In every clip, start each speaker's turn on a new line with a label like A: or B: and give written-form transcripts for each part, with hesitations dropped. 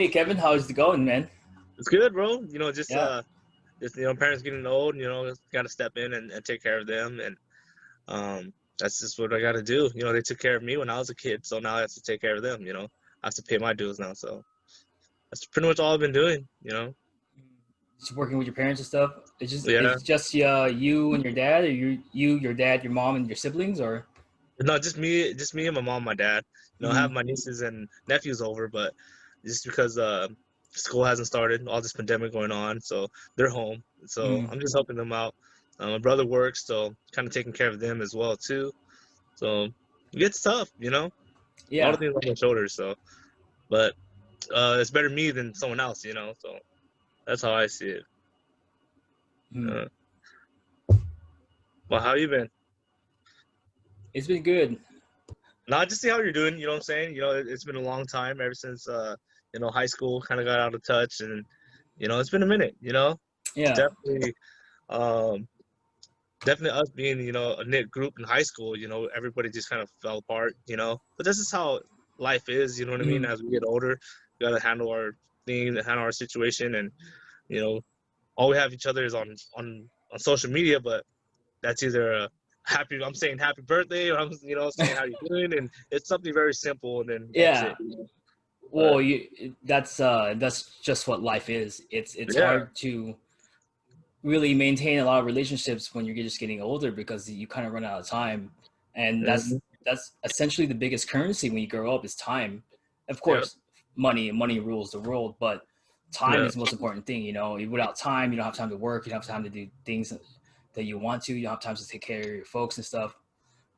A: Hey Kevin, how's it going, man?
B: It's good, bro.
A: Yeah,
B: Parents getting old. Got to step in and take care of them, and that's just what I got to do. They took care of me when I was a kid, so now I have to take care of them. I have to pay my dues now, so that's pretty much all I've been doing.
A: just working with your parents and stuff.
B: Yeah,
A: You and your dad, or your dad, your mom, and your siblings, or
B: no, just me and my mom, and my dad. I have
A: mm,
B: my nieces and nephews over, but just because school hasn't started, all this pandemic going on, so they're home. So
A: mm,
B: I'm just helping them out. My brother works, so kind of taking care of them as well too. So it gets tough, a lot of
A: yeah,
B: things on my shoulders. So, but it's better me than someone else, So that's how I see it.
A: mm.
B: Uh, well, how you been?
A: It's been good.
B: Not just see how you're doing. You know what I'm saying? It's been a long time ever since high school kind of got out of touch, and it's been a minute.
A: Yeah,
B: Definitely, um, definitely us being a knit group in high school. Everybody just kind of fell apart. But this is how life is. You know what I mean?
A: mm,
B: As we get older, we gotta handle our thing, handle our situation, and you know all we have each other is on social media, but that's either a happy I'm saying happy birthday, or I'm saying how you doing, and it's something very simple, and then that's
A: yeah.
B: it. But
A: Well, that's just what life is. It's
B: yeah.
A: hard to really maintain a lot of relationships when you're just getting older because you kind of run out of time, and
B: Hmm.
A: that's essentially the biggest currency when you grow up is time. Of
B: Yeah.
A: course, money rules the world, but time
B: Yeah.
A: is the most important thing. Without time, you don't have time to work. You don't have time to do things that you want to. You don't have time to take care of your folks and stuff.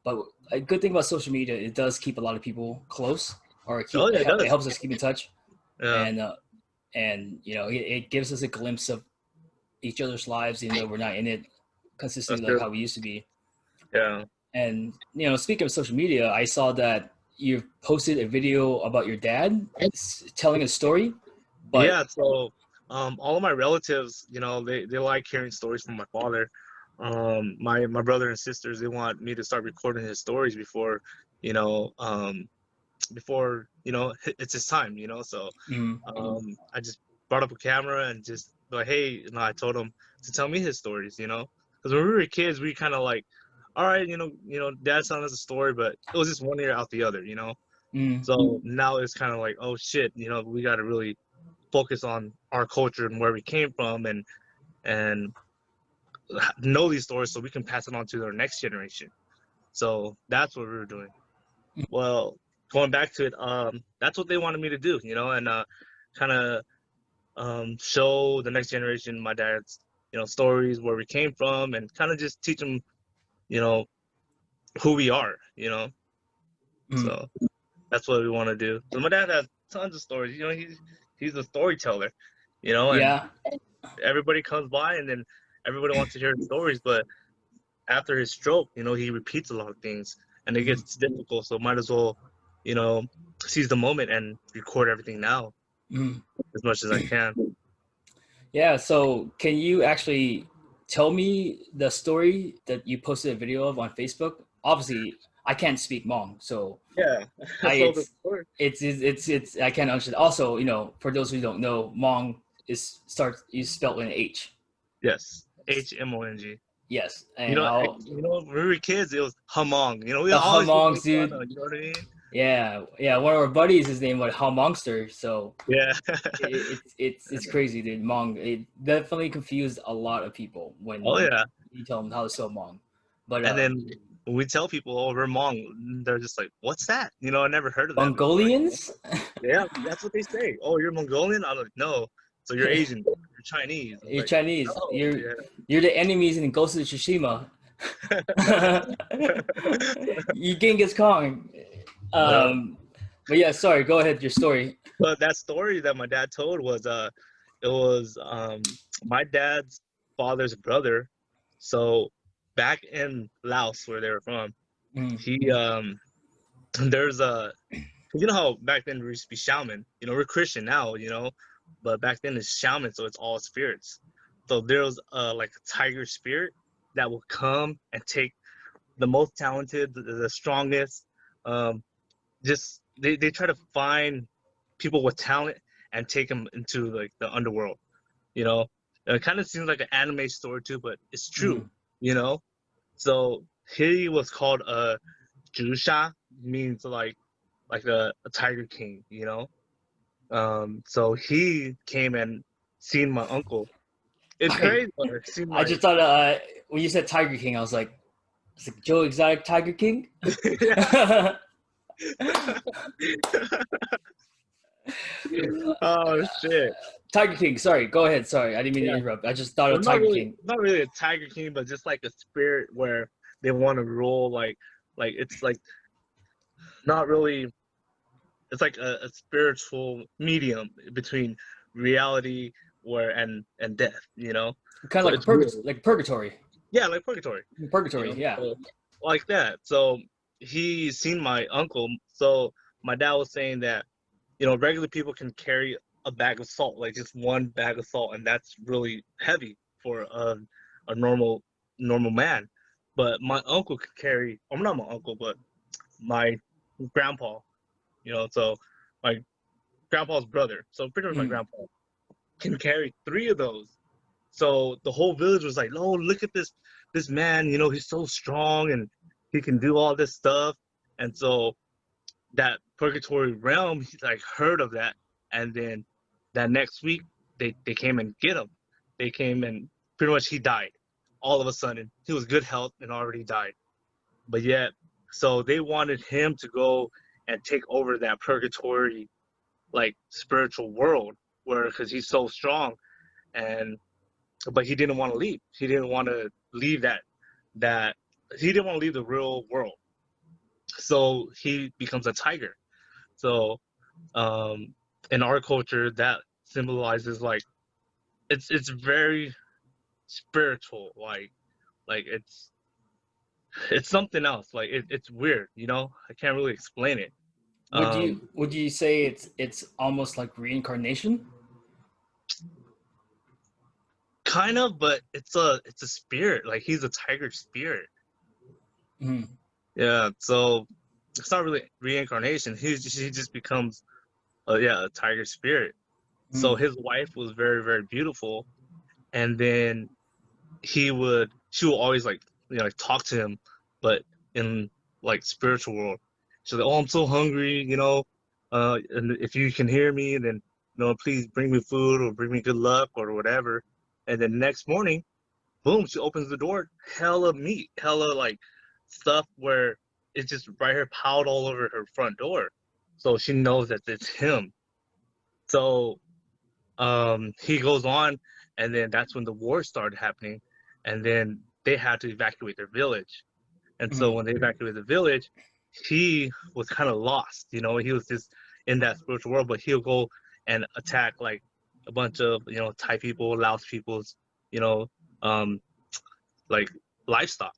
A: But a good thing about social media, it does keep a lot of people close, or
B: Oh yeah, it
A: it
B: does.
A: helps us keep in touch,
B: Yeah.
A: and it gives us a glimpse of each other's lives, even though we're not in it
B: That's
A: consistently like
B: true.
A: how we used to be.
B: Yeah.
A: And speaking of social media, I saw that you posted a video about your dad telling a story, but
B: Yeah. So all of my relatives, they like hearing stories from my father. My brother and sisters, they want me to start recording his stories you know um before it's his time, so
A: mm,
B: I just brought up a camera and just like, hey, I told him to tell me his stories, because when we were kids, we kind of like, all right, dad's telling us a story, but it was just one ear out the other,
A: mm,
B: so now it's kind of like, oh shit, we got to really focus on our culture and where we came from, and know these stories so we can pass it on to our next generation. So that's what we were doing. Well, going back to it, that's what they wanted me to do, and kind of show the next generation my dad's, stories, where we came from, and kind of just teach them, you know, who we are,
A: mm,
B: So that's what we want to do. So my dad has tons of stories. He's a storyteller, and
A: yeah.
B: everybody comes by, and then everybody wants to hear his stories. But after his stroke, he repeats a lot of things, and it
A: Mm,
B: gets difficult. So might as well, you know, seize the moment and record everything now
A: mm.
B: as much as I can.
A: Yeah, so can you actually tell me the story that you posted a video of on Facebook? Obviously, I can't speak Hmong, so
B: Yeah.
A: I
B: So the story.
A: it's I can't understand. Also, for those who don't know, Hmong is spelled with an H.
B: Yes, Hmong.
A: Yes, and
B: When we were kids, it was Hmong. We
A: the
B: always would
A: Hmongs,
B: make fun
A: dude.
B: of. You know what I mean?
A: Yeah, yeah. One of our buddies, his name was Hmongster, so
B: Yeah.
A: it's crazy, dude. Hmong, it definitely confused a lot of people
B: Oh
A: when
B: yeah.
A: you tell them how to spell Hmong. But
B: And then when we tell people, "Oh, we're Hmong," they're just like, "What's that?" I never heard of that before.
A: Mongolians,
B: Yeah, that's what they say. "Oh, you're Mongolian?" I'm like, "No." So you're Asian. You're Chinese. I'm
A: you're
B: like,
A: Chinese.
B: "Oh,
A: You're the enemies in Ghost of Tsushima.
B: yeah."
A: You Genghis Kong.
B: No.
A: But yeah, sorry. Go ahead. Your story.
B: But that story that my dad told was it was my dad's father's brother. So back in Laos, where they were from,
A: Mm,
B: he there's a, how back then we used to be shaman. We're Christian now, but back then it's shaman, so it's all spirits. So there was like a tiger spirit that will come and take the most talented, the strongest. Um, just they try to find people with talent and take him into like the underworld. You know, it kind of seems like an anime story too, but it's true. You know, so he was called a Jusha, means like a tiger king. You know, so he came and seen my uncle. It's
A: Wait,
B: crazy. Like, seen
A: I
B: like
A: just thought when you said Tiger King, I was like Joe Exotic Tiger King.
B: oh shit.
A: Tiger King. Sorry, go ahead. Sorry, I didn't mean to
B: Yeah.
A: interrupt. I just thought
B: Well,
A: of Tiger King.
B: not really a tiger king, but just like a spirit where they want to rule. Like it's like not really. It's like a spiritual medium between reality where and death. You know,
A: Kind
B: so
A: of
B: it's weird.
A: like purgatory.
B: Yeah, like purgatory. You
A: Purgatory.
B: know,
A: Yeah.
B: so, like that. So he seen my uncle. So my dad was saying that regular people can carry a bag of salt, like just one bag of salt, and that's really heavy for a normal man. But my uncle could carry, or not my uncle, but my grandpa, so my grandpa's brother, so pretty much my
A: Mm.
B: grandpa, can carry three of those. So the whole village was like, "Oh, look at this man, he's so strong and he can do all this stuff." And so that purgatory realm, he like heard of that, and then that next week they came and get him. They came and pretty much he died. All of a sudden, he was good health and already died. But yet, so they wanted him to go and take over that purgatory, like spiritual world, where because he's so strong, and but he didn't want to leave. He didn't want to leave that he didn't want to leave the real world. So he becomes a tiger. So in our culture, that symbolizes like it's very spiritual. Like it's something else. Like it's weird. I can't really explain it.
A: Would you say it's almost like reincarnation?
B: Kind of, but it's a spirit. Like he's a tiger spirit.
A: Mm.
B: Yeah. So it's not really reincarnation. He just becomes a tiger spirit. So
A: Mm.
B: his wife was very, very beautiful, and then she would always like talk to him, but in like spiritual world. She's like, "Oh, I'm so hungry, and if you can hear me, then please bring me food or bring me good luck or whatever." And then next morning, boom, she opens the door, hella meat, hella like stuff where it's just right here piled all over her front door. So she knows that it's him. So he goes on, and then that's when the war started happening, and then they had to evacuate their village. And so
A: Mm.
B: when they evacuated the village, he was kind of lost. He was just in that spiritual world, but he'll go and attack like a bunch of Thai people, Laos people's, you know, um, like livestock.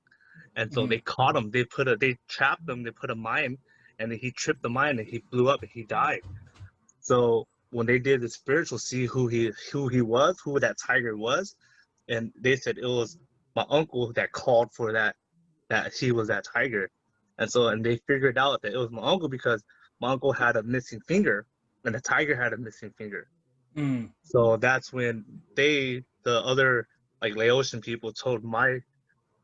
B: And so
A: Mm.
B: they caught him. They trapped him. They put a mine, and then he tripped the mine, and he blew up, and he died. So when they did the spiritual, see who he was, who that tiger was, and they said it was my uncle that called for that he was that tiger, and they figured out that it was my uncle because my uncle had a missing finger, and the tiger had a missing finger.
A: Mm.
B: So that's when the other like Laotian people, told my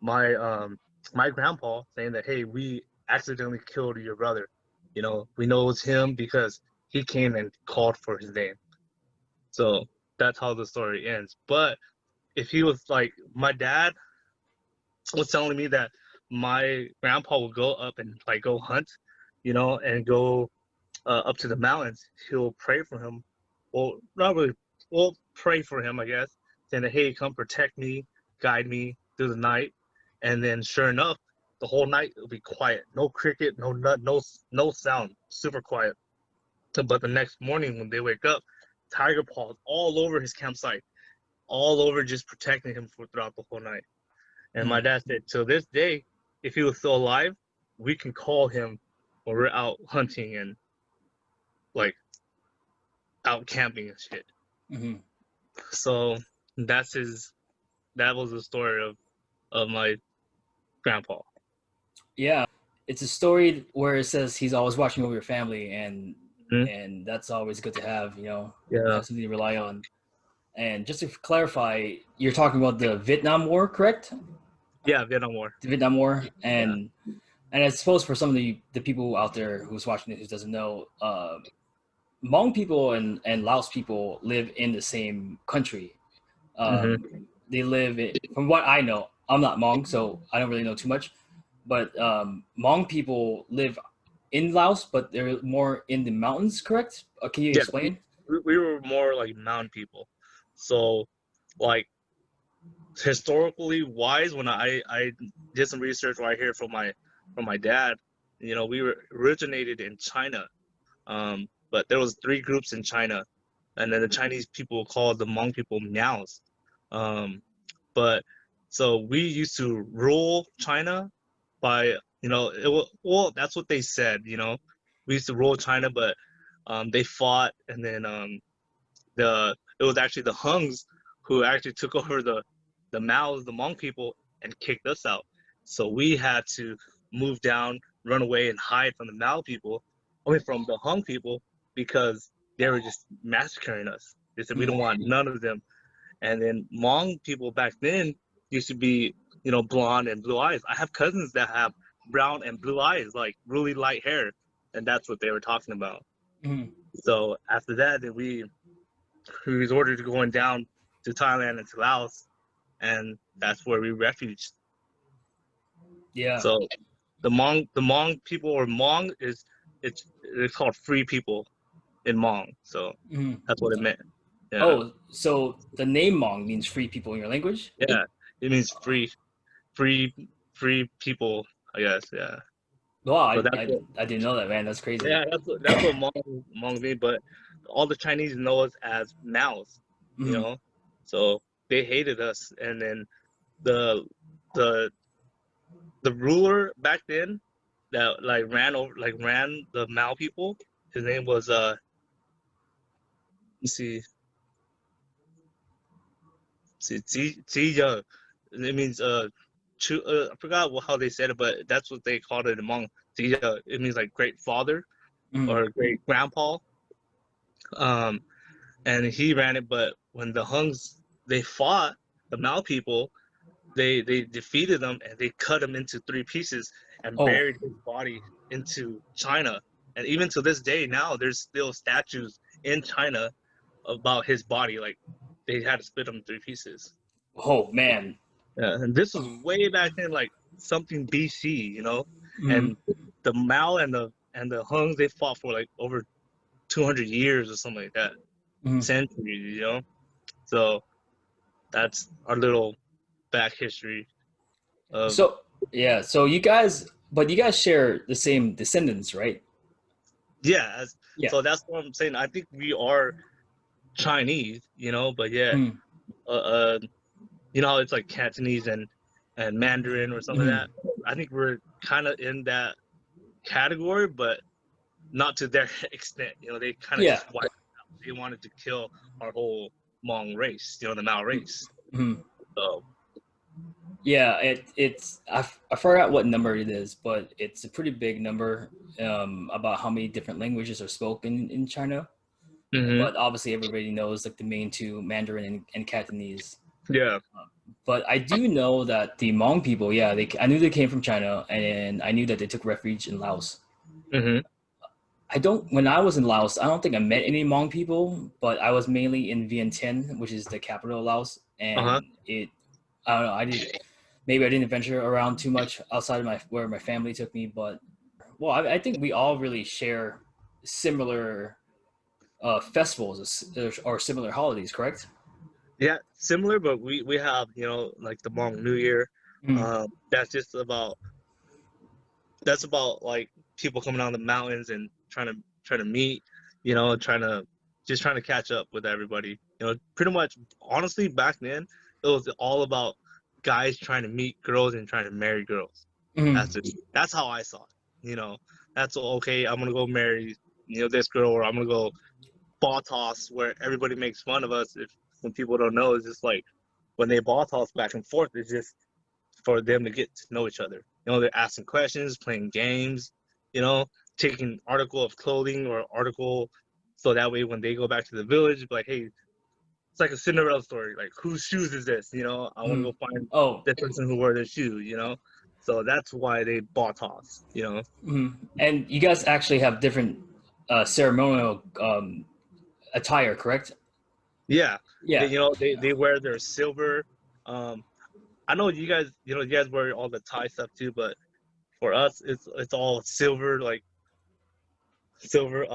B: my grandpa, saying that, "Hey, we accidentally killed your brother. We know it was him because he came and called for his name." So that's how the story ends. But if he was like, my dad was telling me that my grandpa would go up and like go hunt, and go up to the mountains. He'll pray for him. Well, not really. Well, pray for him, I guess, saying that, "Hey, come protect me, guide me through the night." And then, sure enough, the whole night it'll be quiet. No cricket, no nut, no sound. Super quiet. But the next morning when they wake up, tiger paws all over his campsite, all over, just protecting him throughout the whole night. And my
A: Mm.
B: dad said, till this day, if he was still alive, we can call him when we're out hunting and like out camping and shit.
A: Mm-hmm.
B: So that's his. That was the story of my grandpa.
A: Yeah, it's a story where it says he's always watching over your family, and and that's always good to have.
B: Yeah.
A: Have something to rely on. And just to clarify, you're talking about the Vietnam War, correct?
B: Yeah, Vietnam War.
A: The Vietnam War,
B: Yeah.
A: and I suppose for some of the people out there who's watching this who doesn't know, Hmong people and Laos people live in the same country. They live from what I know. I'm not Hmong, so I don't really know too much. But Hmong people live in Laos, but they're more in the mountains, correct? Can you
B: Yeah,
A: explain?
B: we were more like mountain people. So, like historically wise, when I did some research right here from my dad, we were originated in China. But there was three groups in China, and then the Chinese people called the Hmong people Miaos. Um, but so we used to rule China by, well, that's what they said. We used to rule China, but they fought, and then it was actually the Hungs who actually took over the Maos, the Hmong people, and kicked us out. So we had to move down, run away, and hide from the Mao people, from the Hung people, because they were just massacring us. They said we don't want none of them. And then Hmong people back then used to be, blonde and blue eyes. I have cousins that have brown and blue eyes, like really light hair, and that's what they were talking about.
A: Mhm.
B: So after that, then we resorted to going down to Thailand and to Laos, and that's where we refuged.
A: Yeah.
B: So the Hmong people, or Hmong, it's called free people in Hmong. So
A: Mhm.
B: that's what it meant. Yeah.
A: Oh, so the name Hmong means free people in your language?
B: Yeah. It means free, free people, I guess. Yeah.
A: Wow,
B: So that's what.
A: I didn't know that, man. That's crazy.
B: Yeah, that's what Hmong mean. But all the Chinese know us as Maos, you
A: Mhm.
B: know. So they hated us, and then the the the ruler back then that ran the Mao people. His name was let's see Ziya. It means I forgot how they said it, but that's what they called it among Ziya. It means like great father
A: Mhm.
B: or great grandpa. Um, and he ran it, but when the Hungs they fought the Mao people, they defeated them, and they cut him into three pieces and
A: Oh,
B: buried his body into China. And even to this day now, there's still statues in China about his body. Like they had to split him in three pieces.
A: oh man.
B: Yeah, and this was way back then, like something BC,
A: Mhm.
B: And the Mao and the Huns, they fought for like over 200 years or something like that,
A: Mhm.
B: centuries. So that's our little back history of.
A: So yeah, but you guys share the same descendants, right?
B: Yeah,
A: Yeah.
B: so that's what I'm saying. I think we are Chinese, but yeah,
A: Mhm.
B: uh, uh how it's like Cantonese and Mandarin or something like
A: Mhm.
B: that. I think we're kind of in that category, but not to their extent. They kind of
A: Yeah.
B: just wiped out. They wanted to kill our whole Hmong race, the Mao race.
A: Mhm.
B: So
A: Yeah, I forgot what number it is, but it's a pretty big number about how many different languages are spoken in China.
B: hmm
A: But obviously, everybody knows like the main two, Mandarin and Cantonese.
B: yeah.
A: But I do know that the Hmong people, yeah, I knew they came from China, and I knew that they took refuge in Laos.
B: hmm
A: When I was in Laos, I don't think I met any Hmong people, but I was mainly in Vientiane, which is the capital of Laos,
B: Uh-huh.
A: and I don't know, maybe I didn't venture around too much outside of where my family took me, but well, I think we all really share similar festivals or similar holidays, correct?
B: Yeah, similar, but we have, like the Hmong New Year.
A: Mm.
B: That's just about like people coming down the mountains and trying to meet, trying to catch up with everybody. Pretty much honestly back then it was all about guys trying to meet girls and trying to marry girls.
A: Mm.
B: That's how I saw it. That's okay, I'm gonna go marry, this girl, or I'm gonna go ball toss where everybody makes fun of us if when people don't know. It's just like when they ball toss back and forth, it's just for them to get to know each other. They're asking questions, playing games, you know, taking article of clothing or article, so that way when they go back to the village, like, hey, it's like a Cinderella story. Like, whose shoes is this? You know, I want to go find
A: Oh,
B: the person who wore the shoe. You know, so that's why they bought toss. You know,
A: and you guys actually have different ceremonial attire, correct?
B: yeah. They,
A: Yeah.
B: you know, they wear their silver. I know you guys, you know, you guys wear all the tie stuff too, but for us, it's all silver, like silver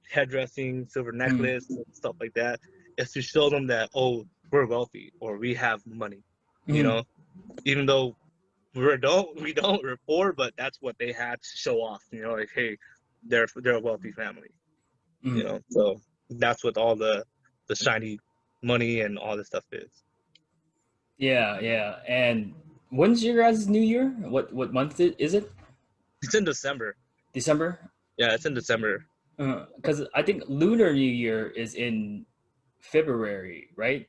B: headdressing, silver
A: Mm.
B: necklace, and stuff like that. It's to show them that, oh, we're wealthy or we have money. You
A: Mm.
B: know, even though we don't, we're poor, but that's what they had to show off. You know, like, hey, they're a wealthy family. You
A: Mm.
B: know, so that's what all the shiny money and all this stuff is.
A: Yeah, yeah. And when's your guys' New Year? What month is it?
B: It's in December.
A: December?
B: Yeah, it's in December.
A: Because I think Lunar New Year is in February, right?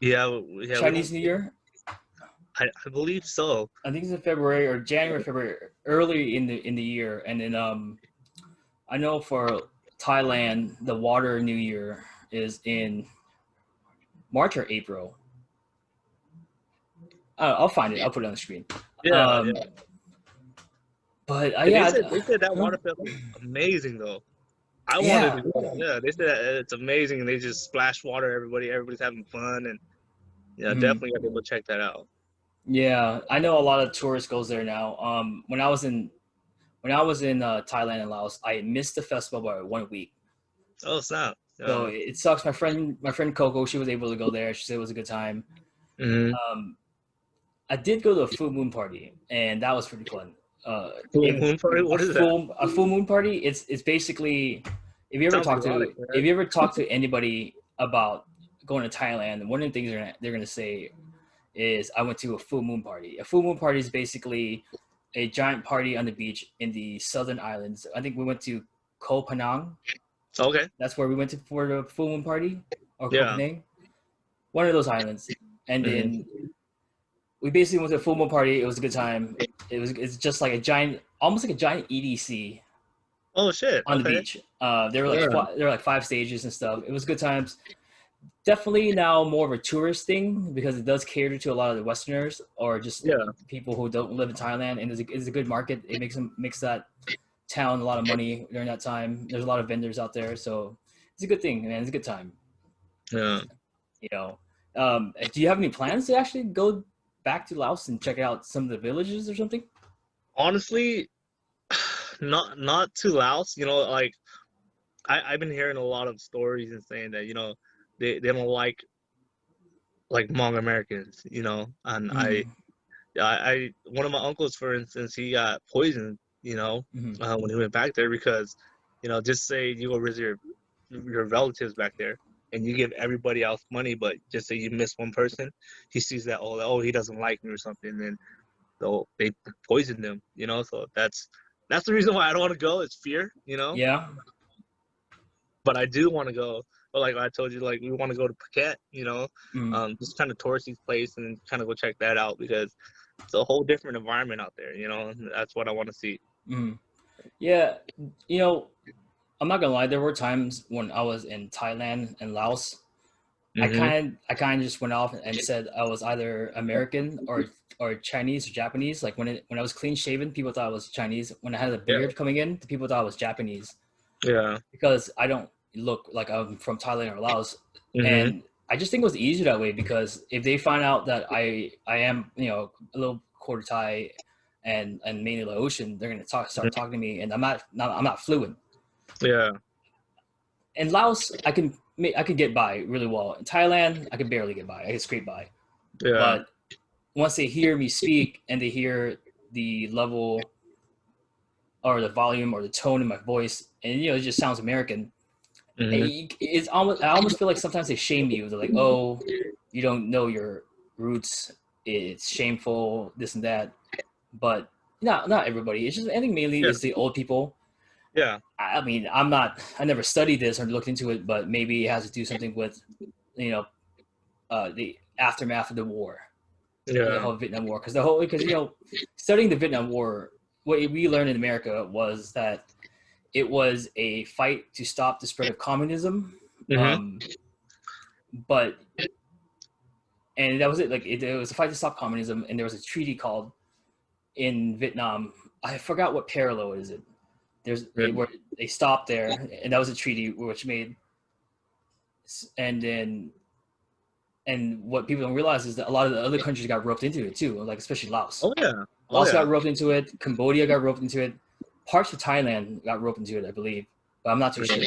B: Yeah, yeah, we
A: Chinese
B: don't.
A: New Year.
B: I believe so.
A: I think it's in February or January, February, early in the year. And then I know for Thailand, the Water New Year is in March or April. I'll find it. I'll put it on the screen.
B: Yeah,
A: Um,
B: yeah.
A: but
B: And
A: yeah,
B: they said that
A: huh?
B: water felt amazing though. I wanted
A: Yeah,
B: to go. Yeah, they said that it's amazing, and they just splash water. Everybody's having fun, and yeah,
A: mhm.
B: definitely got to go check that out.
A: Yeah. I know a lot of tourists goes there now. When I was in Thailand and Laos, I missed the festival by 1 week.
B: Oh snap!
A: So
B: Yeah.
A: it sucks. My friend Coco, she was able to go there. She said it was a good time.
B: Mm-hmm.
A: Um, I did go to a full moon party, and that was pretty fun.
B: Full
A: If
B: moon party. What is that?
A: a full moon party, it's basically
B: Sounds erotic,
A: if
B: man.
A: you ever talk to anybody about going to Thailand, one of the things they're gonna say is I went to a full moon party. A full moon party is basically a giant party on the beach in the southern islands. I think we went to Koh Phanang.
B: Okay.
A: That's where we went to for the full moon party, or Koh
B: Yeah.
A: Phanang, one of those islands. And
B: Mm-hmm.
A: then we basically went to a full moon party. It was a good time. It's just like a giant, almost like a giant EDC
B: Oh shit.
A: on the
B: Okay.
A: beach. There
B: Yeah.
A: were like 5 stages and stuff. It was good times. Definitely now more of a tourist thing because it does cater to a lot of the Westerners or just
B: Yeah.
A: people who don't live in Thailand, and it's a good market. It makes that town a lot of money during that time. There's a lot of vendors out there, so it's a good thing, man. It's a good time.
B: Yeah.
A: You know, do you have any plans to actually go back to Laos and check out some of the villages or something?
B: Honestly, not to Laos. You know, like I've been hearing a lot of stories and saying that, you know, they don't like Hmong Americans. You know, and
A: Mm,
B: I one of my uncles, for instance, he got poisoned. You know,
A: mm,
B: when he went back there because, you know, just say you go visit your relatives back there and you give everybody else money, but just say you miss one person, he sees that, oh he doesn't like me or something, and they poisoned him. You know, so that's the reason why I don't want to go. It's fear. You know,
A: yeah.
B: but I do want to go. But like I told you, like we want to go to Phuket. You know,
A: Mm,
B: just kind of touristy place and kind of go check that out because it's a whole different environment out there. You know, and that's what I want to see.
A: mm. Yeah. You know, I'm not gonna lie. There were times when I was in Thailand and Laos.
B: Hmm.
A: I kind of just went off and said I was either American or Chinese or Japanese. Like when I was clean shaven, people thought I was Chinese. When I had a
B: Yeah,
A: beard coming in, the people thought I was Japanese
B: yeah.
A: because I don't look like I'm from Thailand or Laos.
B: Hmm.
A: And I just think it was easier that way because if they find out that I am, you know, a little quarter Thai and mainly Laotian, they're gonna start talking to me, and I'm not fluent.
B: Yeah,
A: In Laos, I could get by really well. In Thailand, I could barely get by. I could scrape by.
B: yeah.
A: But once they hear me speak and they hear the level or the volume or the tone in my voice, and you know, it just sounds American.
B: Hmm.
A: It's almost I almost feel like sometimes they shame you. They're like, "Oh, you don't know your roots. It's shameful, this and that." But not everybody. It's just I think mainly
B: Yeah,
A: is the old people.
B: yeah,
A: I mean, I never studied this or looked into it, but maybe it has to do something with, you know, the aftermath of the war, the
B: yeah.
A: whole Vietnam War, because you know, studying the Vietnam War what we learned in America was that it was a fight to stop the spread of communism.
B: Mm-hmm.
A: But and that was it. Like it was a fight to stop communism, and there was a treaty called in Vietnam. I forgot what parallel is it. Where they stopped there, and that was a treaty which made. And then, and what people don't realize is that a lot of the other countries got roped into it too, like especially Laos.
B: Oh yeah.
A: Laos got roped into it. Cambodia got roped into it. Parts of Thailand got roped into it, I believe, but I'm not too sure.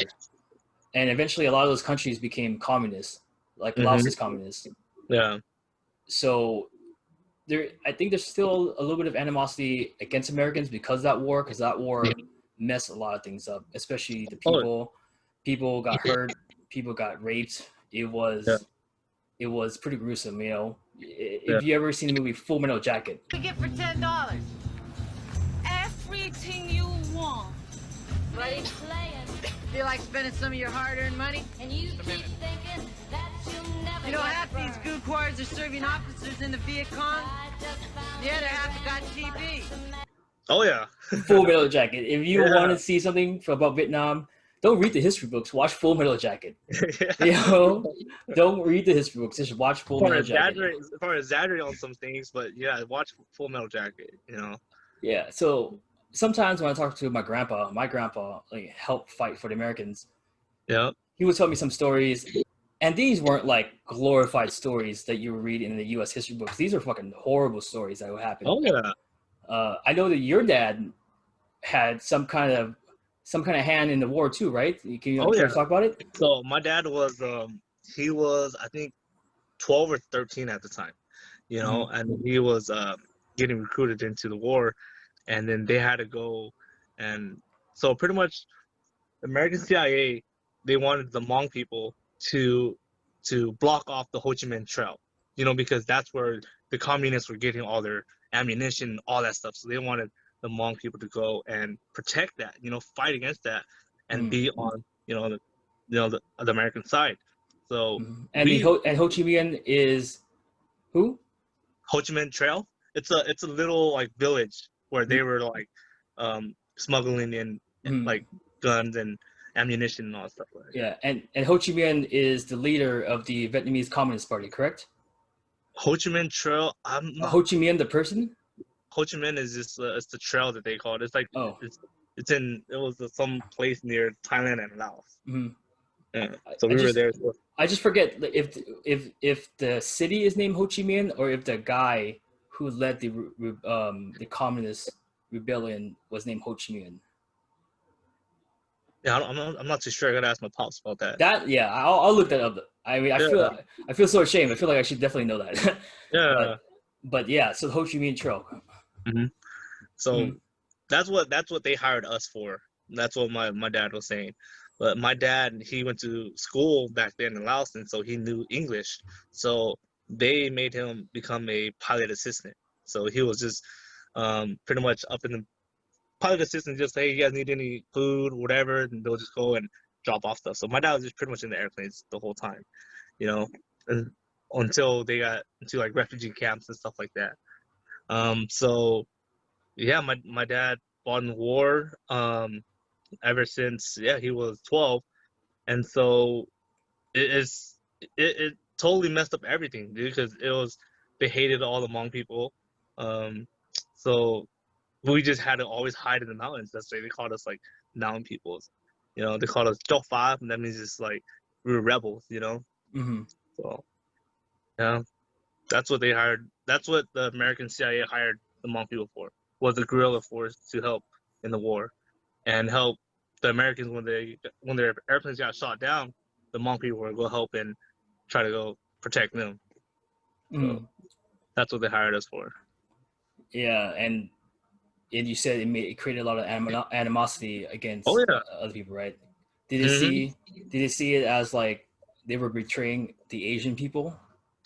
A: And eventually, a lot of those countries became communist, like Laos is communist.
B: Yeah.
A: So I think there's still a little bit of animosity against Americans because that war messed a lot of things up, especially the people. People got hurt. People got raped. It was pretty gruesome, you know. If you ever seen the movie Full Metal Jacket,
C: We get for $10. Everything you want. Right? Feel like spending some of your hard-earned money?
D: And you keep thinking that you'll never
C: You know, half these goo quarters are serving officers in the Viet Cong. The other half got TB.
B: Oh yeah.
A: Full Metal Jacket. If you want to see something about Vietnam, don't read the history books. Watch Full Metal Jacket. You know, don't read the history books. Just watch Full Metal Jacket.
B: Exaggerate on some things, but yeah, watch Full Metal Jacket. You know.
A: Yeah. So sometimes when I talk to my grandpa like helped fight for the Americans.
B: Yeah.
A: He would tell me some stories, and these weren't like glorified stories that you would read in the U.S. history books. These are fucking horrible stories that would happen.
B: Oh yeah.
A: I know that your dad had some kind of hand in the war too, right? Can you talk about it?
B: So my dad was he was I think 12 or 13 at the time, you know, and he was getting recruited into the war, and then they had to go, and so pretty much the American CIA, they wanted the Hmong people to block off the Ho Chi Minh Trail, you know, because that's where the communists were getting all their ammunition, all that stuff. So they wanted the Hmong people to go and protect that, you know, fight against that, and be on, the American side. So
A: and Ho Chi Minh is who?
B: Ho Chi Minh Trail. It's a little like village where they were like smuggling in like guns and ammunition and all that stuff like that.
A: Yeah, and Ho Chi Minh is the leader of the Vietnamese Communist Party, correct?
B: Ho Chi Minh Trail. I'm not.
A: Ho Chi Minh, the person.
B: Ho Chi Minh is just it's the trail that they call it. It's like it was some place near Thailand and Laos. Yeah. So we were there.
A: I just forget if the city is named Ho Chi Minh or if the guy who led the communist rebellion was named Ho Chi Minh.
B: Yeah, I'm not too sure. I gotta ask my pops about that.
A: I'll look that up. I mean, I feel so ashamed. I feel like I should definitely know that.
B: Yeah.
A: But yeah, so the Ho Chi Minh Trail.
B: So that's what they hired us for. That's what my dad was saying. But my dad, he went to school back then in Laos, and so he knew English. So they made him become a pilot assistant. So he was just pretty much up in the pilot assistant, just say, hey, you guys need any food, whatever, and they'll just go and drop off stuff. So my dad was just pretty much in the airplanes the whole time, you know, until they got into like refugee camps and stuff like that. So yeah, my dad fought in the war ever since he was 12, and so it totally messed up everything, dude, because they hated all the Hmong people, so we just had to always hide in the mountains. That's why they called us like mountain peoples, you know. They called us Chok Fa, and that means it's like we were rebels, you know. So yeah, that's what they hired. That's what the American CIA hired the Hmong people for, was the guerrilla force to help in the war and help the Americans when their airplanes got shot down. The Hmong people were go help and try to go protect them. So that's what they hired us for.
A: Yeah, and you said it created a lot of animosity against other people, right? Did they see it as like they were betraying the Asian people?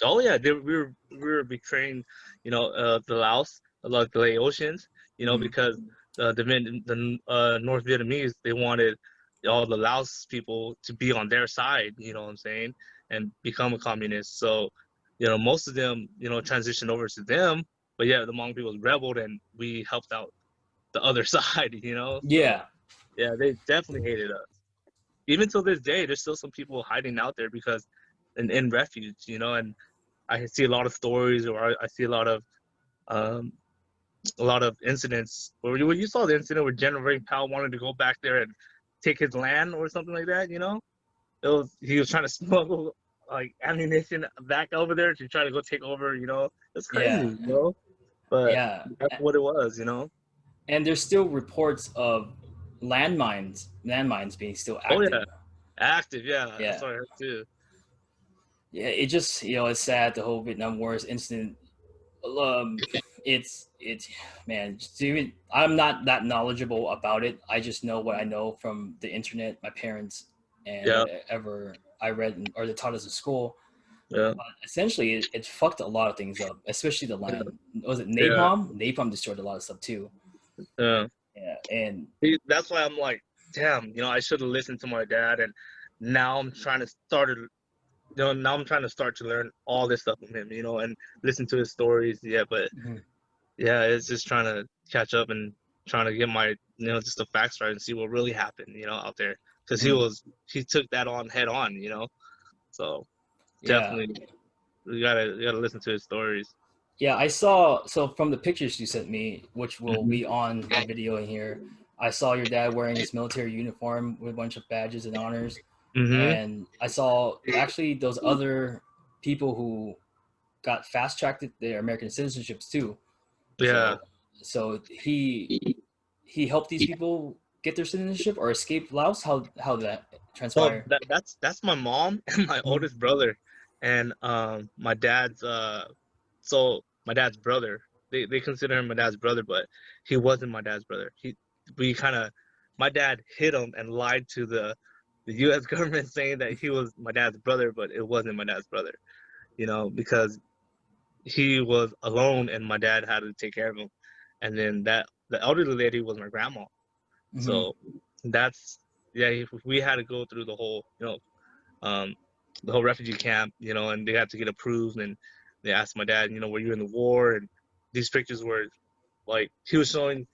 B: Oh yeah, we were betraying, you know, the Laos, like the Laotians, you know, because the North Vietnamese, they wanted all the Laos people to be on their side, you know what I'm saying, and become a communist. So, you know, most of them, you know, transitioned over to them, but yeah, the Hmong people rebelled, and we helped out the other side, you know? So,
A: Yeah.
B: yeah, they definitely hated us. Even till this day, there's still some people hiding out there because in refuge, you know, and I see a lot of stories, or I see um, a lot of incidents where you saw the incident where General Ray Powell wanted to go back there and take his land or something like that, you know? He was trying to smuggle like ammunition back over there to try to go take over, you know? It's crazy, you know? But
A: Yeah.
B: that's what it was, you know?
A: And there's still reports of landmines being still
B: Oh
A: active.
B: yeah, active, yeah.
A: Yeah.
B: That's what I heard too.
A: Yeah, it just, it's sad, the whole Vietnam Wars incident. It's man, just even I'm not that knowledgeable about it. I just know what I know from the internet, my parents, and
B: Yeah,
A: whatever I read or they taught us in school.
B: yeah,
A: But essentially, it fucked a lot of things up, especially the land. Was it
B: yeah,
A: napalm? Napalm destroyed a lot of stuff too.
B: yeah.
A: Yeah, and
B: See, that's why I'm like, damn, you know, I should have listened to my dad, and now I'm trying to start to, now I'm trying to start to learn all this stuff from him, you know, and listen to his stories. Yeah, but yeah, it's just trying to catch up and trying to get my, just the facts right and see what really happened, you know, out there, because he took that on head on, you know, so
A: yeah,
B: definitely we gotta listen to his stories.
A: yeah. I saw, so from the pictures you sent me, which will
B: Mhm.
A: be on the video in here. I saw your dad wearing his military uniform with a bunch of badges and honors.
B: Mhm.
A: And I saw actually those other people who got fast tracked their American citizenships too.
B: Yeah.
A: So he helped these people get their citizenship or escape Laos. How did that
B: So
A: transpire?
B: that's my mom and my
A: Mhm.
B: oldest brother, and my dad's so my dad's brother. They consider him my dad's brother, but he wasn't my dad's brother. We kind of My dad hid him and lied to the U.S. government saying that he was my dad's brother, but it wasn't my dad's brother. You know, because he was alone and my dad had to take care of him, and then the elderly lady was my grandma.
A: Mhm.
B: So that's we had to go through um, the whole refugee camp, you know, and they had to get approved. And they asked my dad, you know, were you in the war? And these pictures were like he was showing.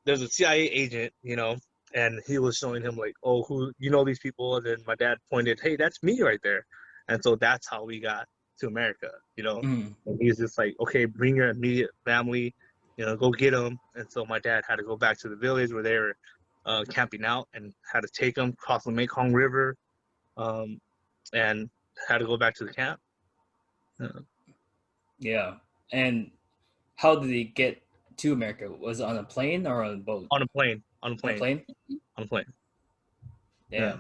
B: There's a CIA agent, you know, and he was showing him like, oh, who you know these people? And then my dad pointed, hey, that's me right there. And so that's how we got to America, you know.
A: Mhm.
B: And he's just like, okay, bring your immediate family, you know, go get them. And so my dad had to go back to the village where they were camping out and had to take them cross the Mekong River, um, and had to go back to the camp.
A: Yeah. And how did he get to America? Was it on a plane or on a boat?
B: On a plane, on a
A: On a
B: plane,
A: plane?
B: on a plane. Yeah,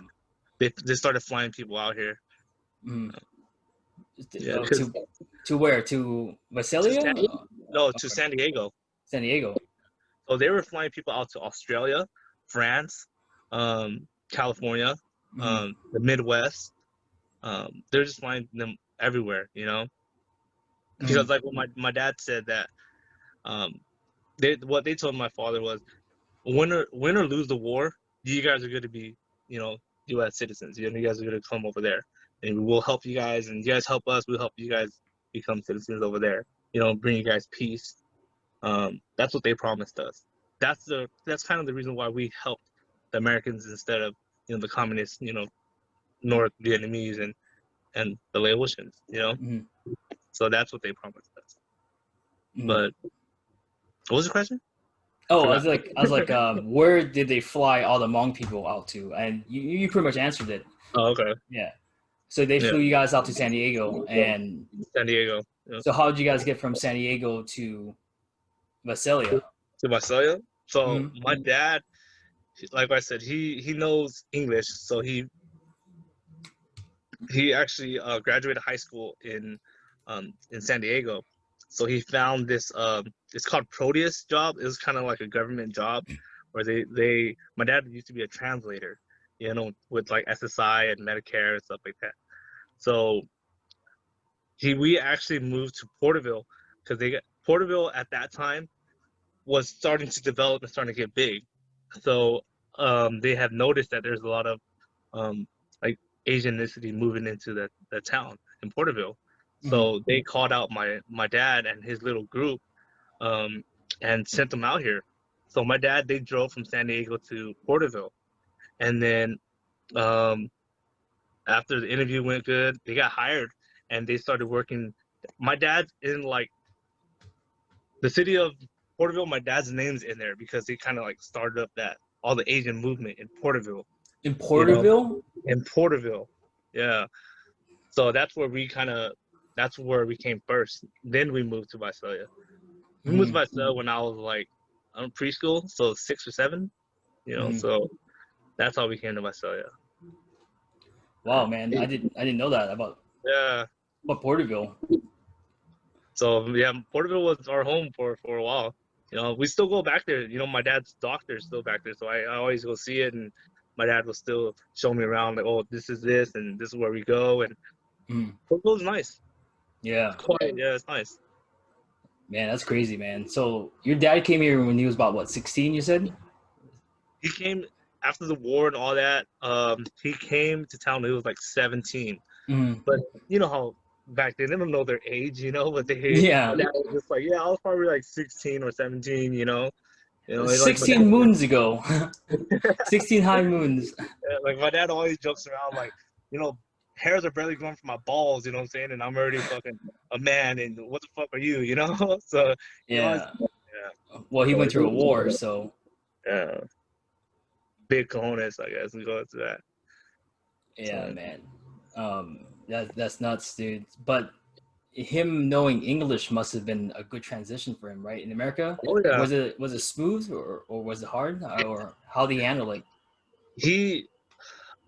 A: Damn.
B: they started flying people out here.
A: Mhm.
B: Yeah,
A: Oh,
B: because
A: to where? To
B: to
A: Visalia?
B: San, no, to San Diego.
A: San Diego.
B: So they were flying people out to Australia, France, California,
A: Mhm.
B: the Midwest. They're just flying them everywhere, you know. Because
A: Mhm.
B: like what my dad said that um, what they told my father was win or lose the war, you guys are going to be, you know, U.S. citizens. You know, you guys are going to come over there, and we'll help you guys, and you guys help us. We'll help you guys become citizens over there. You know, bring you guys peace. That's what they promised us. That's kind of the reason why we helped the Americans instead of, you know, the communists, you know, North Vietnamese and the Laotians. You know,
A: Mhm.
B: so that's what they promised us.
A: Mhm.
B: But what was the question?
A: Oh,
B: Forgot.
A: I was like, where did they fly all the Hmong people out to? And you pretty much answered it.
B: Oh, okay.
A: Yeah. So they
B: Yeah,
A: flew you guys out to San Diego, and
B: San Diego. Yeah.
A: so how did you guys get from San Diego to Visalia?
B: To Marseille. So
A: Mhm.
B: my dad, like I said, he knows English, so he actually graduated high school in San Diego. So he found this it's called Proteus job. It was kind of like a government job where they my dad used to be a translator, you know, with like SSI and Medicare and stuff like that. So we actually moved to Porterville because Porterville at that time was starting to develop and starting to get big. So they had noticed that there's a lot of like Asian ethnicity moving into the town in Porterville.
A: Mhm.
B: So they called out my dad and his little group, and sent them out here. So my dad, they drove from San Diego to Porterville, and then after the interview went good, they got hired, and they started working. My dad's in like the city of Porterville. My dad's name's in there because they kind of like started up that all the Asian movement in Porterville.
A: In Porterville?
B: In Porterville, yeah. So that's where we came first. Then we moved to Visalia. We moved to Visalia when I was like preschool, so 6 or 7. So that's how we came to Visalia.
A: Wow, man, I didn't know that about Porterville.
B: So yeah, Porterville was our home for a while. We still go back there. My dad's doctor is still back there, so I always go see it, and my dad will still show me around, like, oh, this is this, and this is where we go, and Porterville's nice.
A: Yeah.
B: It's quiet. Yeah, it's nice.
A: Man, that's crazy, man. So your dad came here when he was about what, 16? You said?
B: He came after the war and all that. He came to town when he was like 17. But you know how back then they don't know their age, but they
A: yeah.
B: My dad was just like, I was probably like 16 or 17,
A: 16
B: like
A: moons ago. 16 high moons.
B: Yeah, like my dad always jokes around like, hairs are barely growing from my balls, you know what I'm saying? And I'm already fucking a man, and what the fuck are you, So
A: yeah. Well, he went through a war, so
B: yeah. Big cojones, I guess, we go into that.
A: Yeah, man. That's nuts, dude. But him knowing English must have been a good transition for him, right? In America?
B: Oh yeah.
A: Was it smooth or was it hard? Or how did he handle it?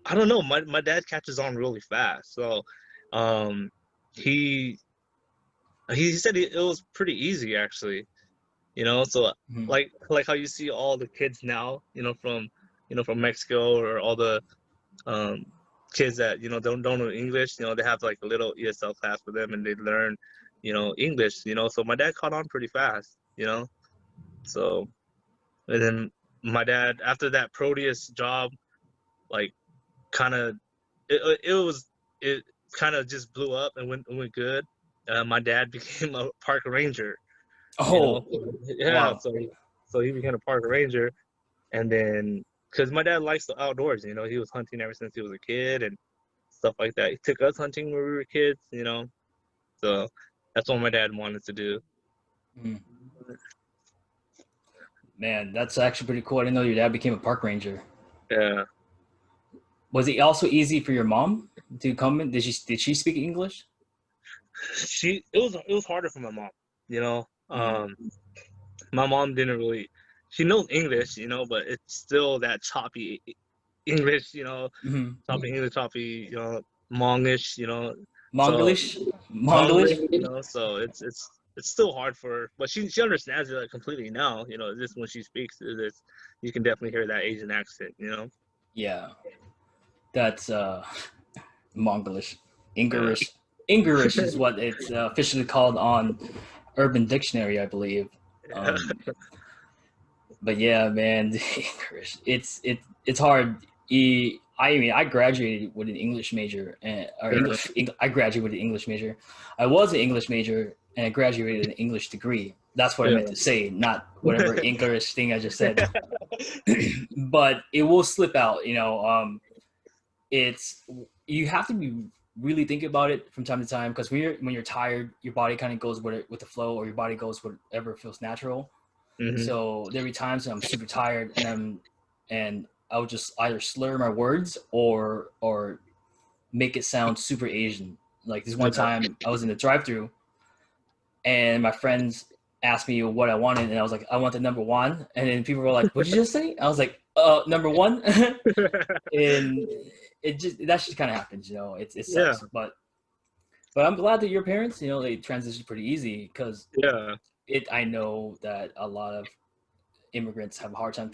B: I don't know. My dad catches on really fast. So he said it was pretty easy actually. So like how you see all the kids now, from Mexico, or all the kids that don't know English, they have like a little ESL class for them, and they learn English, so my dad caught on pretty fast, so. And then my dad, after that Proteus job, like kind of it kind of just blew up and went good. My dad became a park ranger.
A: Wow.
B: So he became a park ranger, and then because my dad likes the outdoors, he was hunting ever since he was a kid and stuff like that. He took us hunting when we were kids, so that's what my dad wanted to do.
A: Man, that's actually pretty cool. I didn't know your dad became a park ranger.
B: Yeah.
A: Was it also easy for your mom to come in? Did she speak English?
B: It was harder for my mom, my mom didn't really. She knows English, but it's still that choppy English, choppy English, choppy, Hmongish,
A: Mongolish,
B: so it's still hard for her, but she understands it like completely now, just when she speaks, you can definitely hear that Asian accent,
A: Yeah, that's Mongolish, Engurlish. Engurlish is what it's officially called on Urban Dictionary, I believe. But yeah, man, it's hard. I graduated with an English major, I graduated with an English major. I was an English major, and I graduated an English degree. That's what I meant to say, not whatever English thing I just said. But it will slip out, you have to be really thinking about it from time to time, because when you're tired, your body kind of goes with the flow, or your body goes whatever feels natural. So there'll be times when I'm super tired, and I would just either slur my words or make it sound super Asian. Like this one time I was in the drive-thru, and my friends asked me what I wanted, and I was like, I want the number one. And then people were like, what'd you just say? I was like, number one. And that just kind of happens, it sucks. But I'm glad that your parents, they transitioned pretty easy, because I know that a lot of immigrants have a hard time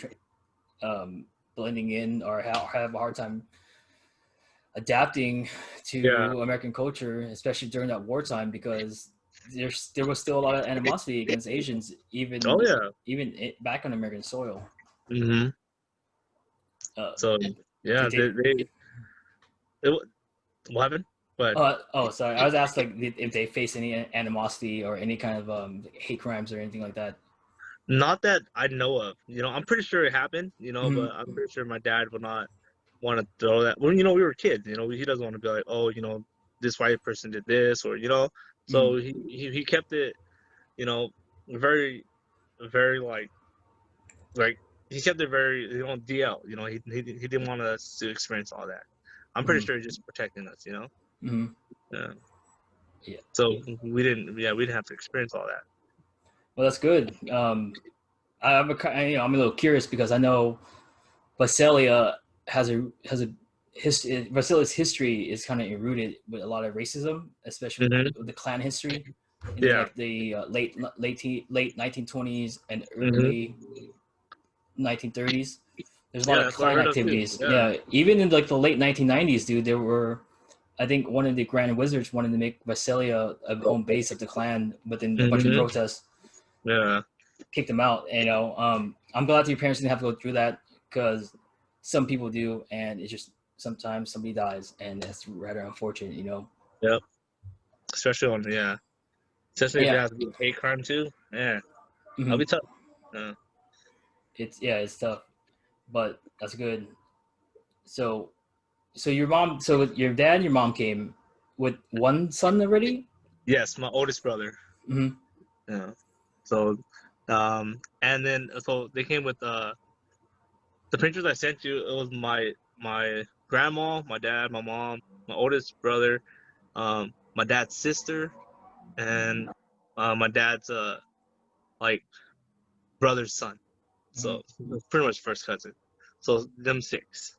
A: blending in, or have a hard time adapting to American culture, especially during that wartime, because there was still a lot of animosity against Asians, even back on American soil.
B: So what happened?
A: Sorry. I was asked if they face any animosity or any kind of hate crimes or anything like that.
B: Not that I know of. You know, I'm pretty sure it happened. You know,
A: Mhm.
B: but I'm pretty sure my dad would not want to throw that. Well, you know, we were kids. You know, he doesn't want to be like, oh, you know, this white person did this, or you know. So
A: Mhm.
B: he kept it, you know, very very like he kept it very, you know, DL. You know, he didn't want us to experience all that. I'm pretty
A: Mhm.
B: sure he's just protecting us. You know.
A: Mhm.
B: Yeah.
A: Yeah.
B: So we didn't. Yeah, we didn't have to experience all that.
A: Well, that's good. I'm a little curious because I know Visalia has a history. Vasilia's history is kind of rooted with a lot of racism, especially
B: Hmm.
A: with the clan history in the
B: Yeah.
A: like the late 1920s and
B: Hmm.
A: early 1930s. There's a lot
B: Yeah,
A: of
B: that's what I
A: clan
B: heard of too.
A: activities.
B: Yeah.
A: Yeah, even in like the late 1990s, dude, there were. I think one of the Grand Wizards wanted to make Visalia a home base of the clan, but then a bunch of
B: Hmm.
A: protests
B: Yeah.
A: kicked them out. I'm glad that your parents didn't have to go through that because some people do, and it's just sometimes somebody dies, and that's rather unfortunate.
B: Yep. Especially on especially if it
A: Yeah,
B: has to be a hate crime too. Yeah, that'll
A: hmm
B: be tough. Yeah.
A: it's tough, but that's good. So, your dad, and your mom came with one son already.
B: Yes, my oldest brother.
A: Mm-hmm.
B: Yeah. So, and then so they came with the pictures I sent you. It was my grandma, my dad, my mom, my oldest brother, my dad's sister, and my dad's like brother's son.
A: Mm-hmm.
B: So pretty much first cousin. So them six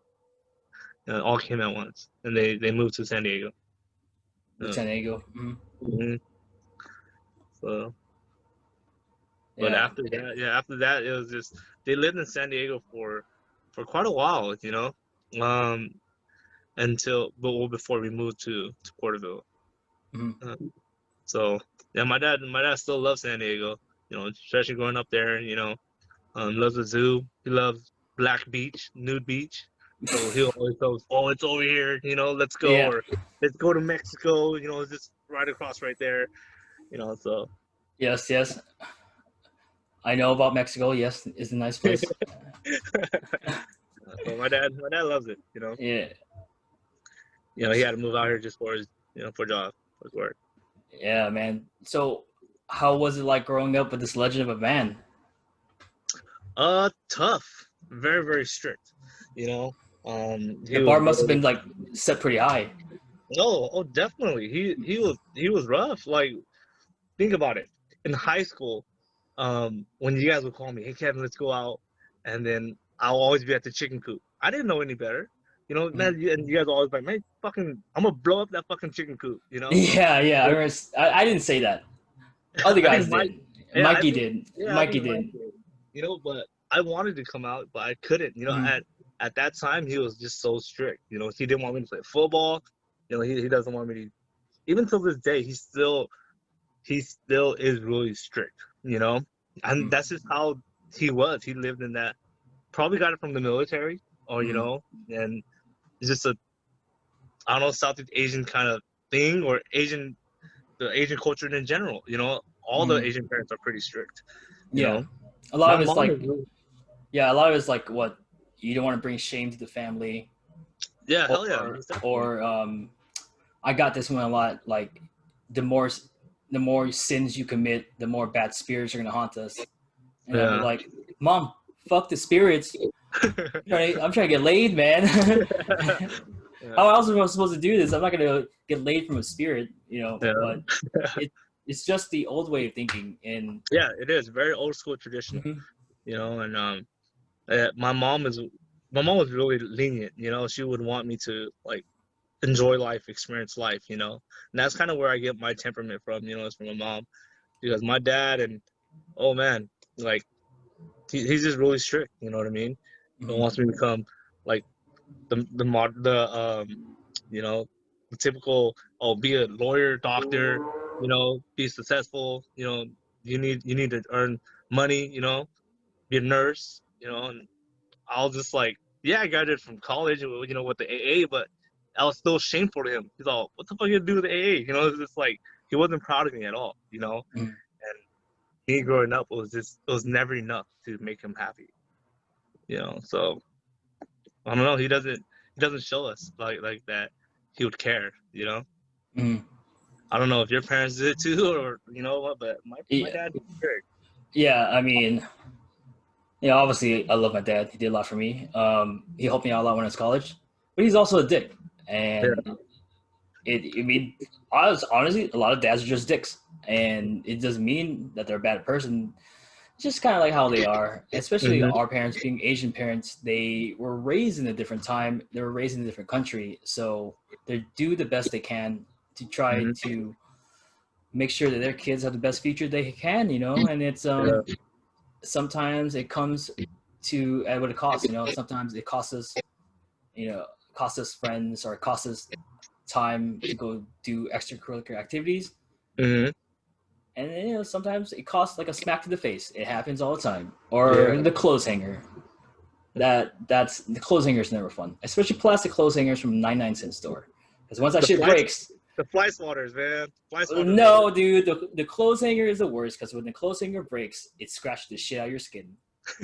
B: all came at once, and they moved to San Diego.
A: San
B: Um,
A: Diego. Mm-hmm.
B: mhm. So, but
A: Yeah.
B: after that, it was just they lived in San Diego for quite a while, you know, um, before we moved to Porterville.
A: Mm-hmm.
B: Uh, so yeah, my dad still loves San Diego, you know, especially growing up there, you know, loves the zoo. He loves Black Beach, nude beach. So he'll always tell us, "Oh, it's over here, you know, let's go,"
A: Yeah.
B: or "Let's go to Mexico," you know, it's just right across right there, you know. So
A: Yes. Yes. I know about Mexico. Yes, it's a nice place.
B: so my dad loves it, you know.
A: Yeah.
B: You know, he had to move out here just for his, you know, for job, for his work.
A: Yeah, man. So, how was it like growing up with this legend of a man?
B: Tough, very very strict, you know.
A: The
B: He was
A: bar must have
B: very
A: been like set pretty high.
B: oh definitely he was rough. Like think about it. In high school, when you guys would call me, hey Kevin, let's go out, and then I'll always be at the chicken coop. I didn't know any better, you know.
A: Mhm.
B: Man, and you guys always like, man, fucking, I'm gonna blow up that fucking chicken coop, you know.
A: Yeah, yeah.
B: But
A: I didn't say that. Other
B: I think
A: guys
B: Mike,
A: did.
B: yeah,
A: Mikey did.
B: I
A: Mikey
B: think Mike
A: did.
B: did, you know. But I wanted to come out, but I couldn't, you know.
A: Mhm.
B: At that time, he was just so strict, you know. He didn't want me to play football, you know. He doesn't want me to. Even till this day, he still is really strict, you know, and
A: Mhm.
B: that's just how he was. He lived in that. Probably got it from the military, or you
A: Mhm.
B: know, and it's just a I don't know Southeast Asian kind of thing, or the Asian culture in general. You know, all the
A: Mhm.
B: Asian parents are pretty strict. You
A: Yeah.
B: know,
A: A lot
B: my
A: of it's
B: mom is
A: like,
B: really,
A: yeah, a lot of it's like what you don't want to bring shame to the family,
B: yeah, hell yeah,
A: or
B: most definitely.
A: or I got this one a lot. Like the more the more sins you commit, the more bad spirits are gonna haunt us. And I'll be
B: Yeah.
A: like, Mom, fuck the spirits. I'm trying to get laid, man.
B: Yeah.
A: How else am I supposed to do this? I'm not gonna get laid from a spirit,
B: Yeah.
A: But it it's just the old way of thinking. And
B: Yeah, it is very old school traditional.
A: Mhm.
B: You know, and my mom was really lenient. You know, she would want me to like enjoy life, experience life, you know. And that's kind of where I get my temperament from, you know, it's from my mom. Because my dad and oh man, like he's just really strict, you know what I mean? He
A: Mhm.
B: wants me to become like you know, the typical be a lawyer, doctor, you know, be successful, you know, you need to earn money, you know, be a nurse, you know, and I'll just like, yeah, I graduated from college, you know, with the AA, but I was still shameful to him. He's all, what the fuck you gonna do with the AA? You know, it's just like he wasn't proud of me at all, you know.
A: Mhm.
B: me growing up it was never enough to make him happy. You know, so I don't know. He doesn't show us like that. He would care. You know.
A: Mhm.
B: I don't know if your parents did it too, or you know what, but my
A: Yeah.
B: dad was great.
A: Yeah, I mean, obviously I love my dad. He did a lot for me. He helped me out a lot when I was in college, but he's also a dick. And I mean, honestly, a lot of dads are just dicks, and it doesn't mean that they're a bad person. It's just kind of like how they are, especially
B: Mhm.
A: our parents being Asian parents. They were raised in a different time. They were raised in a different country, so they do the best they can to try
B: Mhm.
A: to make sure that their kids have the best future they can. And it's
B: Yeah.
A: sometimes it comes to at what it costs. Sometimes it costs us, costs us friends or costs us time to go do extracurricular activities.
B: Mhm.
A: And sometimes it costs like a smack to the face. It happens all the time. Or
B: Yeah.
A: the clothes hanger. That's the clothes hanger is never fun, especially plastic clothes hangers from 99-cent store. Because once that shit breaks,
B: The fly swatters, man. Fly swatters.
A: no, dude, the clothes hanger is the worst. Because when the clothes hanger breaks, it scratches the shit out of your skin.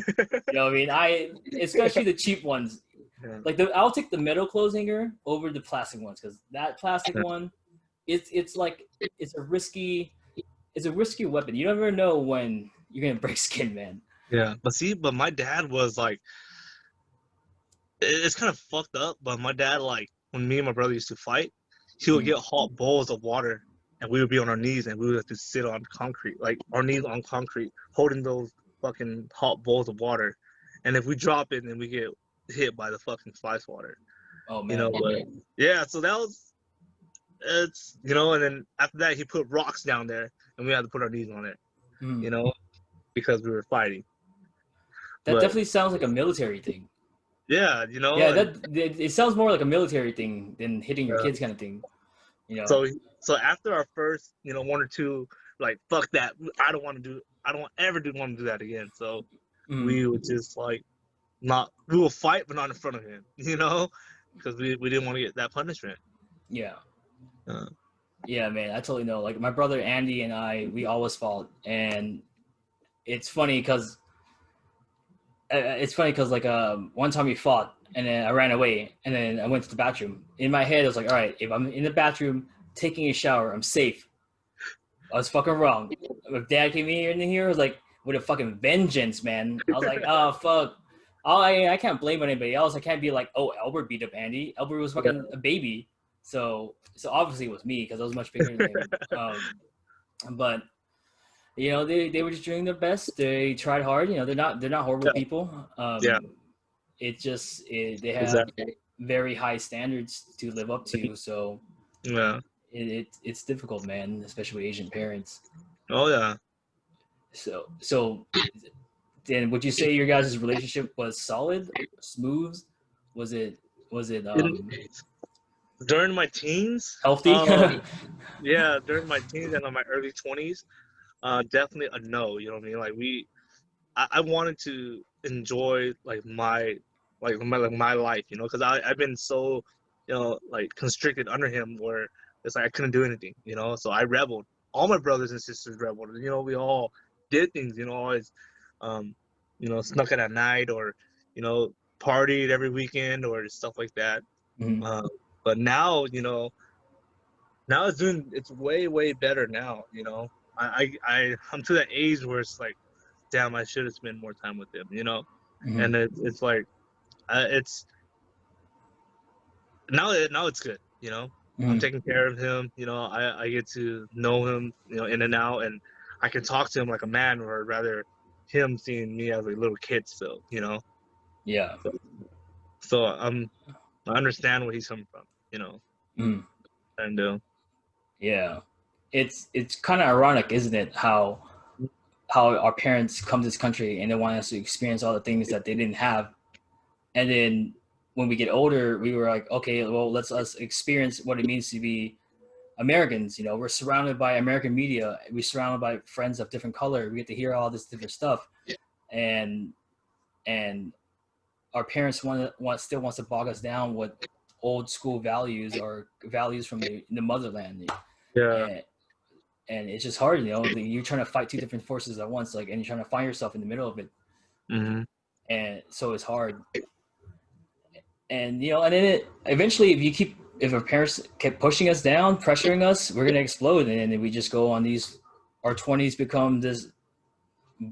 A: You know what I mean? Especially the cheap ones.
B: Yeah.
A: Like I'll take the metal clothes hanger over the plastic ones because that plastic one, it's like it's a risky weapon. You never know when you're gonna break skin, man.
B: Yeah, but my dad was like, it's kind of fucked up. But my dad, like, when me and my brother used to fight, he would get hot bowls of water, and we would be on our knees, and we would have to sit on concrete, like our knees on concrete, holding those fucking hot bowls of water. And if we drop it, then we get hit by the fucking fly swatter.
A: Oh
B: You know,
A: man.
B: but yeah. So it's and then after that, he put rocks down there, and we had to put our knees on it.
A: Mhm.
B: You know, because we were fighting.
A: That
B: But
A: definitely sounds like a military thing.
B: yeah,
A: Yeah,
B: and,
A: it sounds more like a military thing than hitting your kids kind of thing.
B: so after our first, one or two, like, fuck that, I don't want to do that again. So
A: Mhm.
B: we would just like we will fight, but not in front of him, because we didn't want to get that punishment.
A: Yeah.
B: Uh,
A: Yeah, man, I totally know. Like my brother Andy and I, we always fought, and it's funny because like one time we fought, and then I ran away, and then I went to the bathroom. In my head, I was like, all right, if I'm in the bathroom taking a shower, I'm safe. I was fucking wrong. If Dad came in here, I was like with a fucking vengeance, man. I was like, oh fuck. I can't blame anybody else. I can't be like, oh, Albert beat up Andy. Albert was fucking a baby, so obviously it was me because I was much bigger than him. But they were just doing their best. They tried hard. They're not horrible people.
B: Yeah.
A: They have
B: Exactly.
A: very high standards to live up to. So
B: Yeah.
A: it's difficult, man, especially with Asian parents.
B: Oh yeah.
A: So then would you say your guys' relationship was solid, smooth? Was it
B: During my teens,
A: healthy?
B: yeah, during my teens and on my early 20s, definitely a no. You know what I mean? Like I wanted to enjoy like my life, because I've been so like constricted under him where it's like I couldn't do anything, so I rebelled. All my brothers and sisters rebelled. We all did things, always snuck it at night, or partied every weekend or stuff like that.
A: Mhm.
B: But now now it's way better now. I'm to that age where it's like, damn, I should have spent more time with them,
A: Mhm.
B: and it's like, it's now it's good, I'm
A: Mhm.
B: taking care of him, I get to know him, in and out, and I can talk to him like a man, or rather him seeing me as a little kid still,
A: Yeah.
B: so I understand where he's coming from,
A: Mhm.
B: and
A: Yeah. It's kind of ironic, isn't it? How our parents come to this country and they want us to experience all the things that they didn't have, and then when we get older, we were like, okay, well, let's us experience what it means to be Americans. We're surrounded by American media. We're surrounded by friends of different color. We get to hear all this different stuff, and our parents still wants to bog us down with old school values or values from the motherland.
B: yeah.
A: And and it's just hard, you're trying to fight two different forces at once, like, and you're trying to find yourself in the middle of it.
B: Mm-hmm.
A: And so it's hard. And and then eventually, if our parents kept pushing us down, pressuring us, we're gonna explode, and then we just go on these. Our 20s become this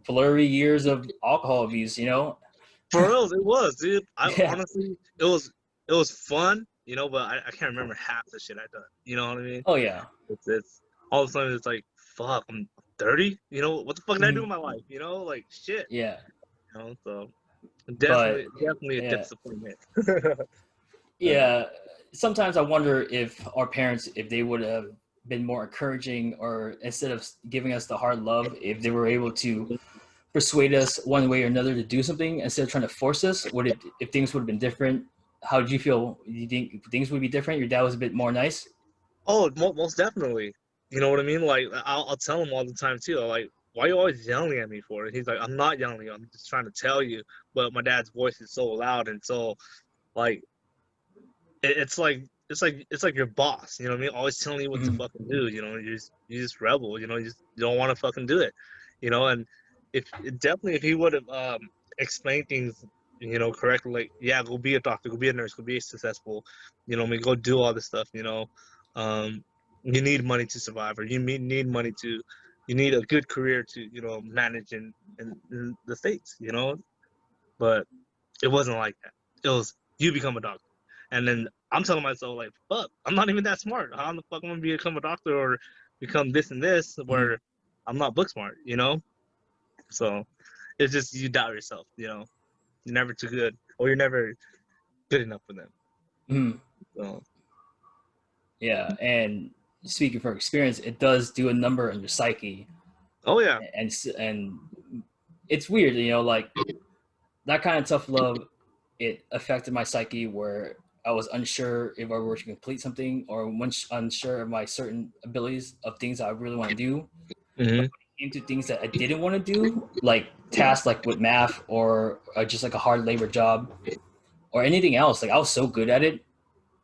A: blurry years of alcohol abuse,
B: For real, it was, dude.
A: Yeah.
B: Honestly, it was fun, but I can't remember half the shit I done. You know what I mean?
A: Oh yeah.
B: It's all of a sudden it's like, fuck, I'm 30. What the fuck did I do in my life? Like shit.
A: Yeah.
B: So
A: But
B: definitely a
A: yeah.
B: disappointment.
A: Yeah. Sometimes I wonder if our parents, if they would have been more encouraging, or instead of giving us the hard love, if they were able to persuade us one way or another to do something instead of trying to force us, if things would have been different? How did you feel? Do you think things would be different? Your dad was a bit more nice?
B: Oh, most definitely. You know what I mean? Like I'll tell him all the time too. Like, why are you always yelling at me for it? He's like, I'm not yelling. I'm just trying to tell you. But my dad's voice is so loud and so, like, it's like your boss. You know what I mean? Always telling you what to fucking do. You just rebel. You don't want to fucking do it. And if he would have explained things, correctly, like, yeah, go be a doctor, go be a nurse, go be successful. Go do all this stuff. You need money to survive, or you need money to, you need a good career to, manage in the States, but it wasn't like that. It was, you become a doctor. And then I'm telling myself, like, fuck, I'm not even that smart. How the fuck am I going to become a doctor or become this and this where I'm not book smart, So it's just, you doubt yourself, You're never too good, or you're never good enough for them. So.
A: Yeah, and speaking from experience, it does do a number on your psyche.
B: Oh yeah.
A: And it's weird, like that kind of tough love, it affected my psyche where I was unsure if I were to complete something, or unsure of my certain abilities of things that I really want to do.
B: Mm-hmm.
A: But when it came to things that I didn't want to do, like tasks like with math, or just like a hard labor job or anything else, like I was so good at it,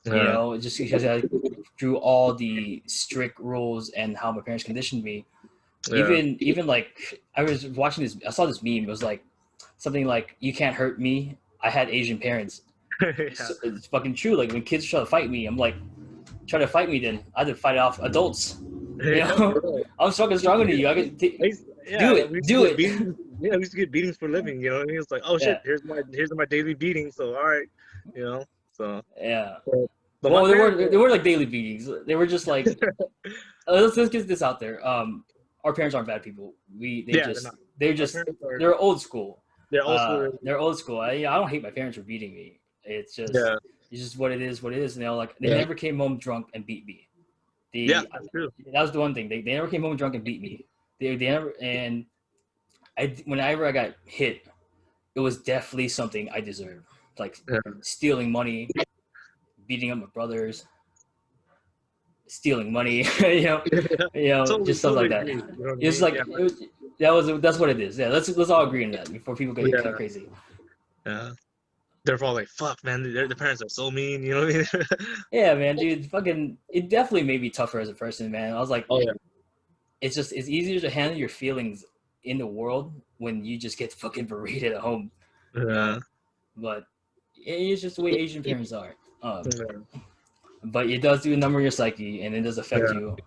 A: just because I through all the strict rules and how my parents conditioned me. Yeah. Even like I was watching this, I saw this meme. It was like something like, "You can't hurt me. I had Asian parents." Yeah. So it's fucking true. Like when kids try to fight me, I'm like, try to fight me. Then I had to fight off adults. I'm fucking stronger than you. I can do it.
B: Yeah, we used to get beatings for a living. It's like, oh shit, here's my daily beating. So all right, So
A: yeah.
B: But
A: well, they were like daily beatings. They were just like, let's get this out there. Our parents aren't bad people. They're old school. They're old school. I don't hate my parents for beating me. It's just what it is. And they never came home drunk and beat me. That's true. That was the one thing. They never came home drunk and beat me. They never. And whenever I got hit, it was definitely something I deserved, like stealing money, beating up my brothers, stealing money, just stuff like that. It's like that's what it is. Yeah, let's all agree on that before people get kind of crazy.
B: Yeah, they're all like, "Fuck, man, the parents are so mean." You know what I mean?
A: Yeah, man, dude, fucking, it definitely made me tougher as a person, man. I was like, it's easier to handle your feelings in the world when you just get fucking berated at home.
B: Yeah,
A: but it's just the way Asian parents are. But it does do a number on your psyche, and it does affect you.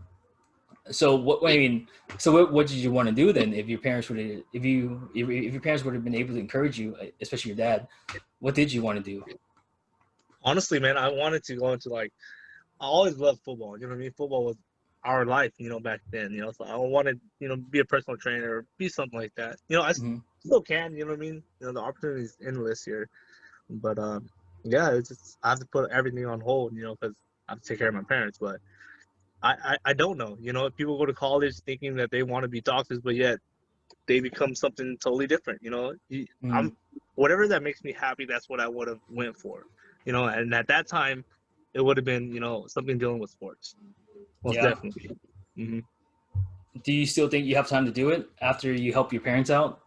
A: So what did you want to do then? If your parents would have, if your parents would have been able to encourage you, especially your dad, what did you want to do?
B: Honestly, man, I wanted to go into I always loved football. You know what I mean? Football was our life, back then. So I wanted, be a personal trainer or be something like that. I still can. You know what I mean? The opportunity is endless here, but it's just, I have to put everything on hold, because I have to take care of my parents. But I don't know. People go to college thinking that they want to be doctors, but yet they become something totally different. I'm whatever that makes me happy. That's what I would have went for. And at that time, it would have been something dealing with sports. Most definitely. Mm-hmm.
A: Do you still think you have time to do it after you help your parents out?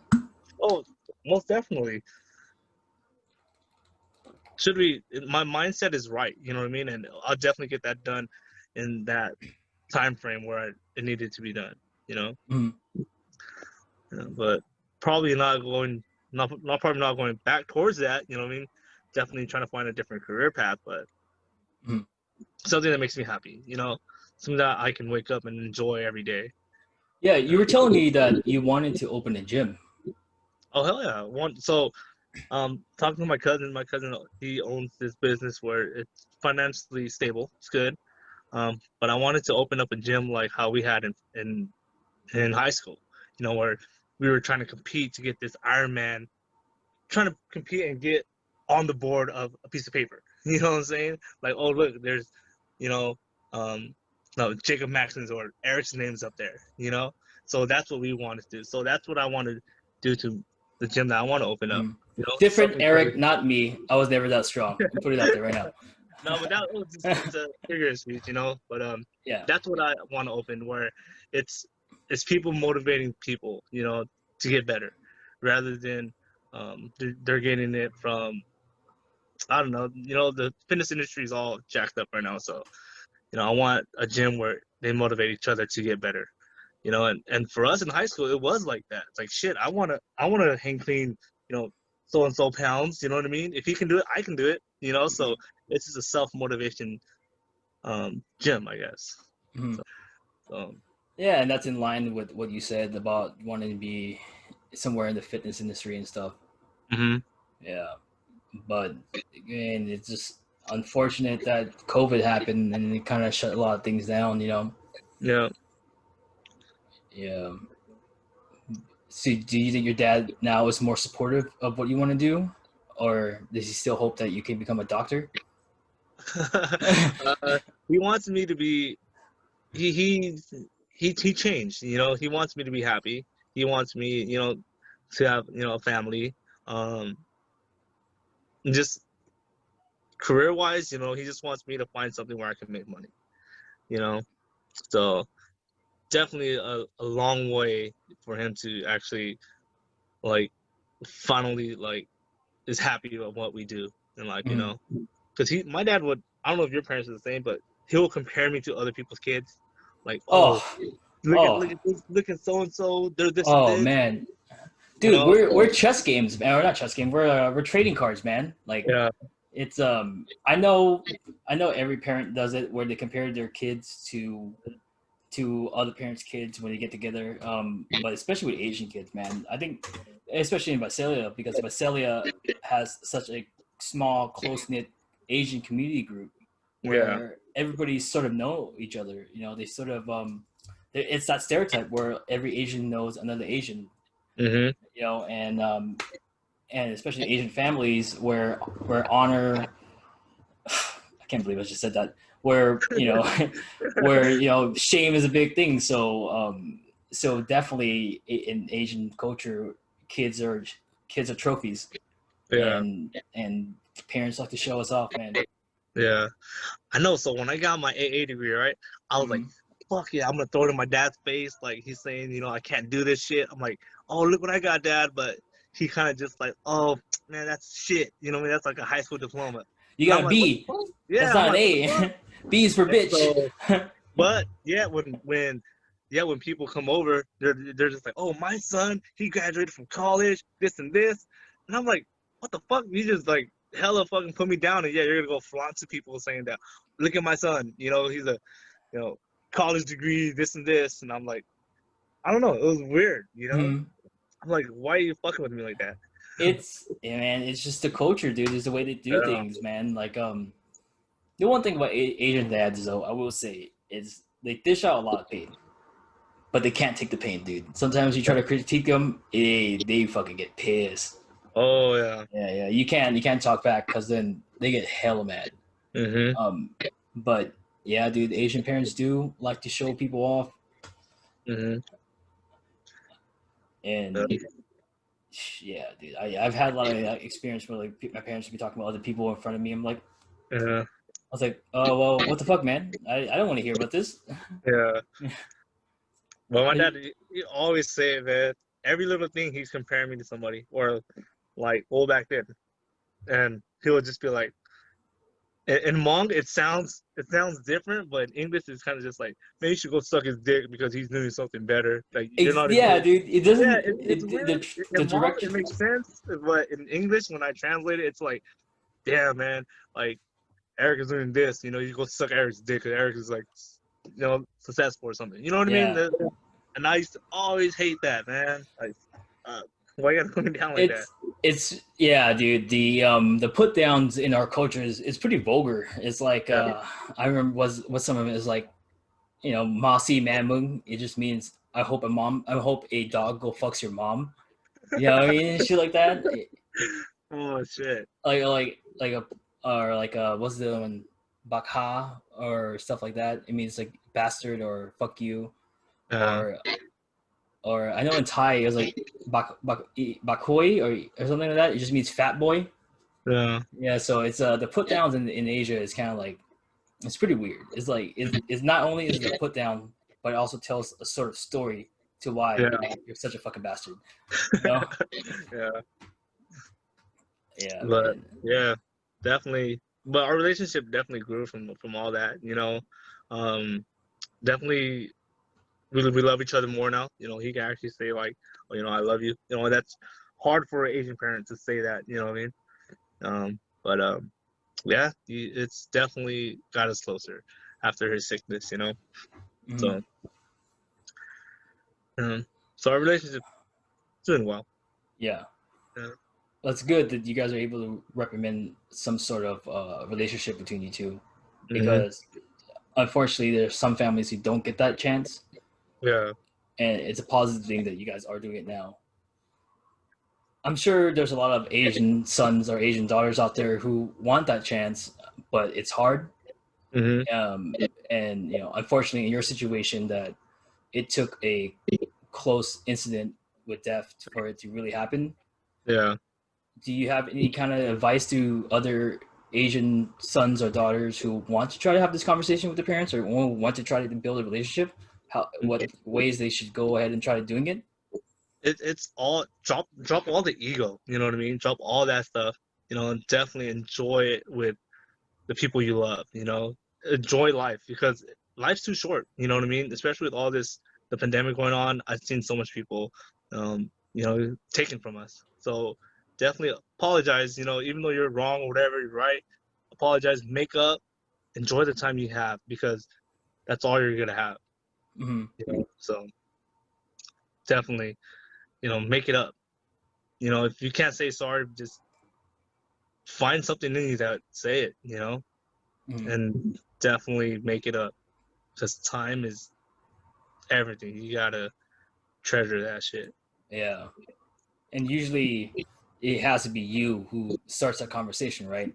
B: Oh, most definitely. My mindset is right, you know what I mean? And I'll definitely get that done in that time frame where it needed to be done, you know.
A: Mhm.
B: But probably not probably not going back towards that, you know what I mean? Definitely trying to find a different career path, but
A: Mhm.
B: something that makes me happy, you know, something that I can wake up and enjoy every day.
A: Yeah, you were telling me that you wanted to open a gym.
B: Oh hell yeah! Talking to my cousin, he owns this business where it's financially stable. It's good. But I wanted to open up a gym like how we had in high school, you know, where we were trying to compete to get this Ironman, trying to compete and get on the board of a piece of paper. You know what I'm saying? Like, oh look, there's, you know, um, no Jacob Maxon's or Eric's names up there. You know, so that's what we wanted to do. So that's what I want to do to the gym that I want to open up.
A: Mhm.
B: You know,
A: Different
B: something
A: Eric, not me. I was never that strong. I'm putting it out there right now.
B: no, but that was just, it's a figure of speech, you know. But
A: Yeah.
B: that's what I want to open, where it's people motivating people, you know, to get better, rather than they're getting it from, I don't know, you know, the fitness industry is all jacked up right now. So, you know, I want a gym where they motivate each other to get better, you know. And for us in high school, it was like that. It's like shit. I wanna hang clean, you know, so and so pounds. You know what I mean? If he can do it, I can do it. You know, so it's just a self motivation gym, I guess.
A: Mhm.
B: So
A: Yeah, and that's in line with what you said about wanting to be somewhere in the fitness industry and stuff.
B: hmm
A: Yeah, but again, it's just unfortunate that COVID happened and it kind of shut a lot of things down. You know.
B: yeah.
A: Yeah. So, do you think your dad now is more supportive of what you want to do, or does he still hope that you can become a doctor?
B: He wants me to be. He he changed. You know, he wants me to be happy. He wants me, you know, to have, you know, a family. Um, just career wise, you know, he just wants me to find something where I can make money. You know, so definitely a long way for him to actually like finally like is happy with what we do and like, you
A: Mhm.
B: know, because my dad would, I don't know if your parents are the same, but he'll compare me to other people's kids, like, oh,
A: Oh,
B: look
A: oh,
B: at this, look at so and so, they're this and
A: oh
B: this,
A: man,
B: you
A: dude,
B: know.
A: we're
B: So
A: chess games, man. We're not chess game. We're trading cards, man. Like
B: yeah,
A: it's I know every parent does it where they compare their kids to other parents' kids when they get together. But especially with Asian kids, man. I think especially in Visalia because Visalia has such a small, close knit Asian community group
B: yeah,
A: where everybody sort of know each other. You know, they sort of it's that stereotype where every Asian knows another Asian.
B: hmm
A: You know, and especially Asian families where honor. I can't believe I just said that. Where where shame is a big thing. So definitely in Asian culture, kids are trophies,
B: yeah,
A: and parents like to show us off, man.
B: yeah. I know. So when I got my AA degree, right, I was like,
A: Mhm.
B: fuck yeah, I'm gonna throw it in my dad's face. Like he's saying, you know, I can't do this shit. I'm like, oh, look what I got, dad. But he kind of just like, oh man, that's shit. You know what I mean? That's like a high school diploma.
A: You
B: And
A: got
B: I'm
A: a
B: like, what the
A: B.
B: fuck?
A: That's
B: Yeah, I'm
A: not an
B: like, what the fuck?
A: A. B is for
B: And
A: bitch.
B: so, but yeah, when people come over, they're just like, oh, my son, he graduated from college, this and this, and I'm like, what the fuck? You just like hella fucking put me down, and yeah, you're gonna go flaunt to people saying that, look at my son, you know, he's a, you know, college degree, this and this, and I'm like, I don't know, it was weird, you know.
A: Mhm.
B: I'm like, why are you fucking with me like that?
A: Man, it's just the culture, dude. It's the way they do
B: Yeah.
A: things, man. Like the one thing about Asian dads, though, I will say, is they dish out a lot of pain, but they can't take the pain, dude. Sometimes you try to critique them, they fucking get pissed.
B: Oh yeah.
A: Yeah. You can't talk back because then they get hella mad.
B: Mhm.
A: Um, but yeah, dude, Asian parents do like to show people off,
B: Mhm.
A: and yeah, dude, I've had a lot of experience where like my parents would be talking about other people in front of me. I'm like,
B: Yeah.
A: I was like, oh well, what the fuck, man? I don't want to hear about this.
B: Yeah. Well, my
A: Are
B: dad,
A: you-
B: he always say that every little thing he's comparing me to somebody, or like back then, and he would just be like, In Hmong, it sounds different, but in English it's kind of just like, man, you should go suck his dick because he's doing something better. Like you're not
A: Yeah,
B: even.
A: dude. It
B: Yeah,
A: doesn't.
B: it's weird.
A: The
B: In Hmong,
A: direct.
B: it makes sense, but in English, when I translate it, it's like, damn, man, like Eric is doing this. You know, you go suck Eric's dick because Eric is like, successful or something. You know what I mean?
A: Yeah.
B: And I used to always hate that, man. Like, why you gotta put me down like that?
A: It's yeah, dude. The put downs in our culture is pretty vulgar. It's like I remember what some of it is like, ma si man mung. It just means I hope a dog go fucks your mom. You know what I mean? Shit like that.
B: Oh shit.
A: Like a or like what's the one, bakha or stuff like that. It means like bastard or fuck you, or I know in Thai it was like bakoi or something like that. It just means fat boy.
B: Yeah.
A: Yeah, so it's the put downs in Asia is kind of like, it's pretty weird. It's like it's not only is it a put down, but it also tells a sort of story to why you're such a fucking bastard. You know?
B: Yeah.
A: Yeah,
B: But
A: man.
B: yeah, definitely. But our relationship definitely grew from all that. Definitely we love each other more now. He can actually say like, oh, I love you. That's hard for an Asian parent to say that. You know what I mean? But yeah, it's definitely got us closer after his sickness.
A: Mhm.
B: So, so our relationship is doing well.
A: Yeah.
B: Yeah.
A: That's good that you guys are able to recommend some sort of relationship between you two, because unfortunately there's some families who don't get that chance,
B: Yeah.
A: and it's a positive thing that you guys are doing it now. I'm sure there's a lot of Asian sons or Asian daughters out there who want that chance, but it's hard. And unfortunately, in your situation, that it took a close incident with death for it to really happen.
B: Yeah.
A: Do you have any kind of advice to other Asian sons or daughters who want to try to have this conversation with their parents, or want to try to build a relationship? What ways they should go ahead and try doing it?
B: It's all drop all the ego. You know what I mean? Drop all that stuff. And definitely enjoy it with the people you love. Enjoy life because life's too short. You know what I mean? Especially with all this the pandemic going on. I've seen so much people, taken from us. So definitely apologize. Even though you're wrong or whatever, you're right. Apologize, make up, enjoy the time you have because that's all you're gonna have. So definitely, make it up. If you can't say sorry, just find something in you that say it. And definitely make it up because time is everything. You gotta treasure that shit.
A: Yeah, and usually it has to be you who starts that conversation, right?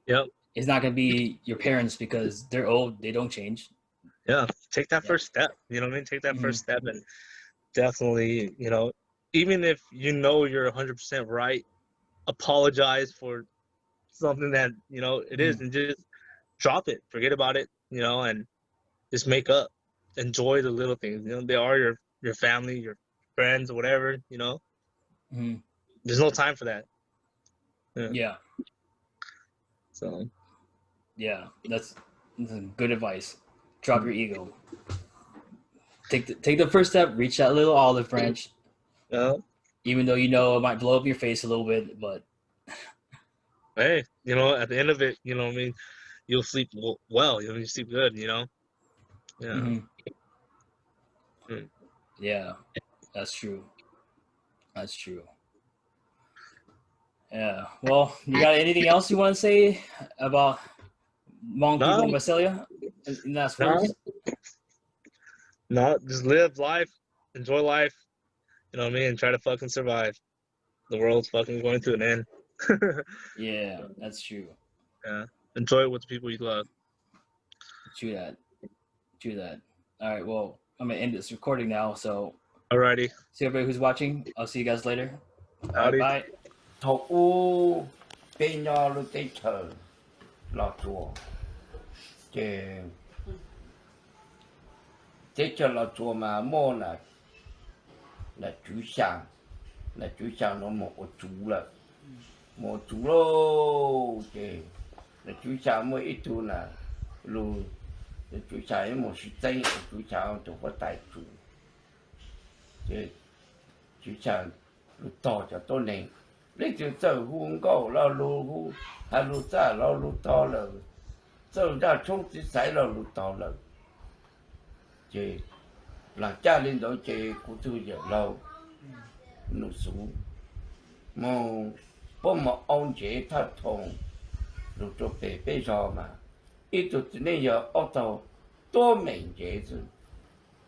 B: Yep.
A: It's not going to be your parents because they're old, they don't change.
B: Yeah, take that first step. You know what I mean? Take that first step, and definitely, even if you're 100% right, apologize for something that it is, and just drop it, forget about it, and just make up, enjoy the little things. They are your family, your friends, or whatever. There's no time for that.
A: Yeah.
B: So.
A: Yeah, that's good advice. Drop your ego. Take the first step. Reach that little olive branch. Even though it might blow up your face a little bit, but
B: hey, at the end of it, what I mean, you'll sleep well. You sleep good. Yeah.
A: Yeah, that's true. That's true. Yeah. Well, you got anything else you want to say about Hmong people in Brasilia? In last words?
B: No, just live life, enjoy life. You know what I mean? Try to fucking survive. The world's fucking going to an end.
A: Yeah, that's true.
B: Yeah. Enjoy it with the people you love.
A: True that. All right, well, I'm going to end this recording now, so
B: alrighty.
A: See everybody who's watching. I'll see you guys later. All right, bye.
E: Thọc u tê nho lu tê chờ lọt chùa chè tê chờ lọt chùa mà mô là chú sang nó một chú là một chú lô chè là chú cháu mới ít tu là lù chú cháu một sự tây chú cháu tôi có tài chủ thì chú cháu lù to cho tôi này lấy từ từ huống câu là lù hu hay lù ta là lù to là từ ra trong thì sai là lù to là thì là cha lên đó thì cũng tôi giờ lâu nụ xuống mong bố mà ông chế thắt thòng lúc cho bé rồi mà ít tuổi nên giờ ô tô多美节子，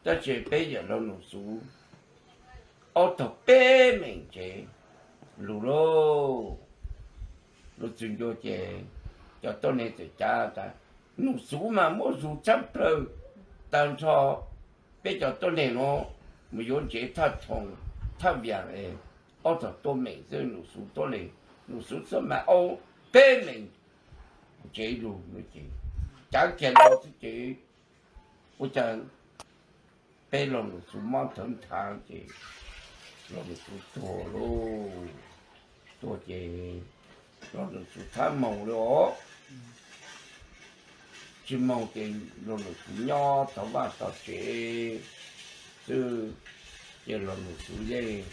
E: 但是bé giờ lâu nụ xuống ô tô bé mình chế lù lô lù chuyện cho chế cho tôi nên tự trả ta nụ xuống mà mỗi dù chấp rồi tao cho bé cho tôi nên nó mới muốn chế thắt thòng thắt việc ấy ô tô tôi mình chứ nụ xuống tôi nên nụ xuống sao mà ô bé mình chế lù mới chế chẳng kể đâu thì chế tôi chẳng bé lòng nụ xuống mong thấm thang chế lòng nụ xuống thua lô tôi chế lòng nụ xuống tham mong đó chỉ mong chế lòng nụ xuống nhỏ thấu bà tao chế chứ chế lòng nụ xuống dây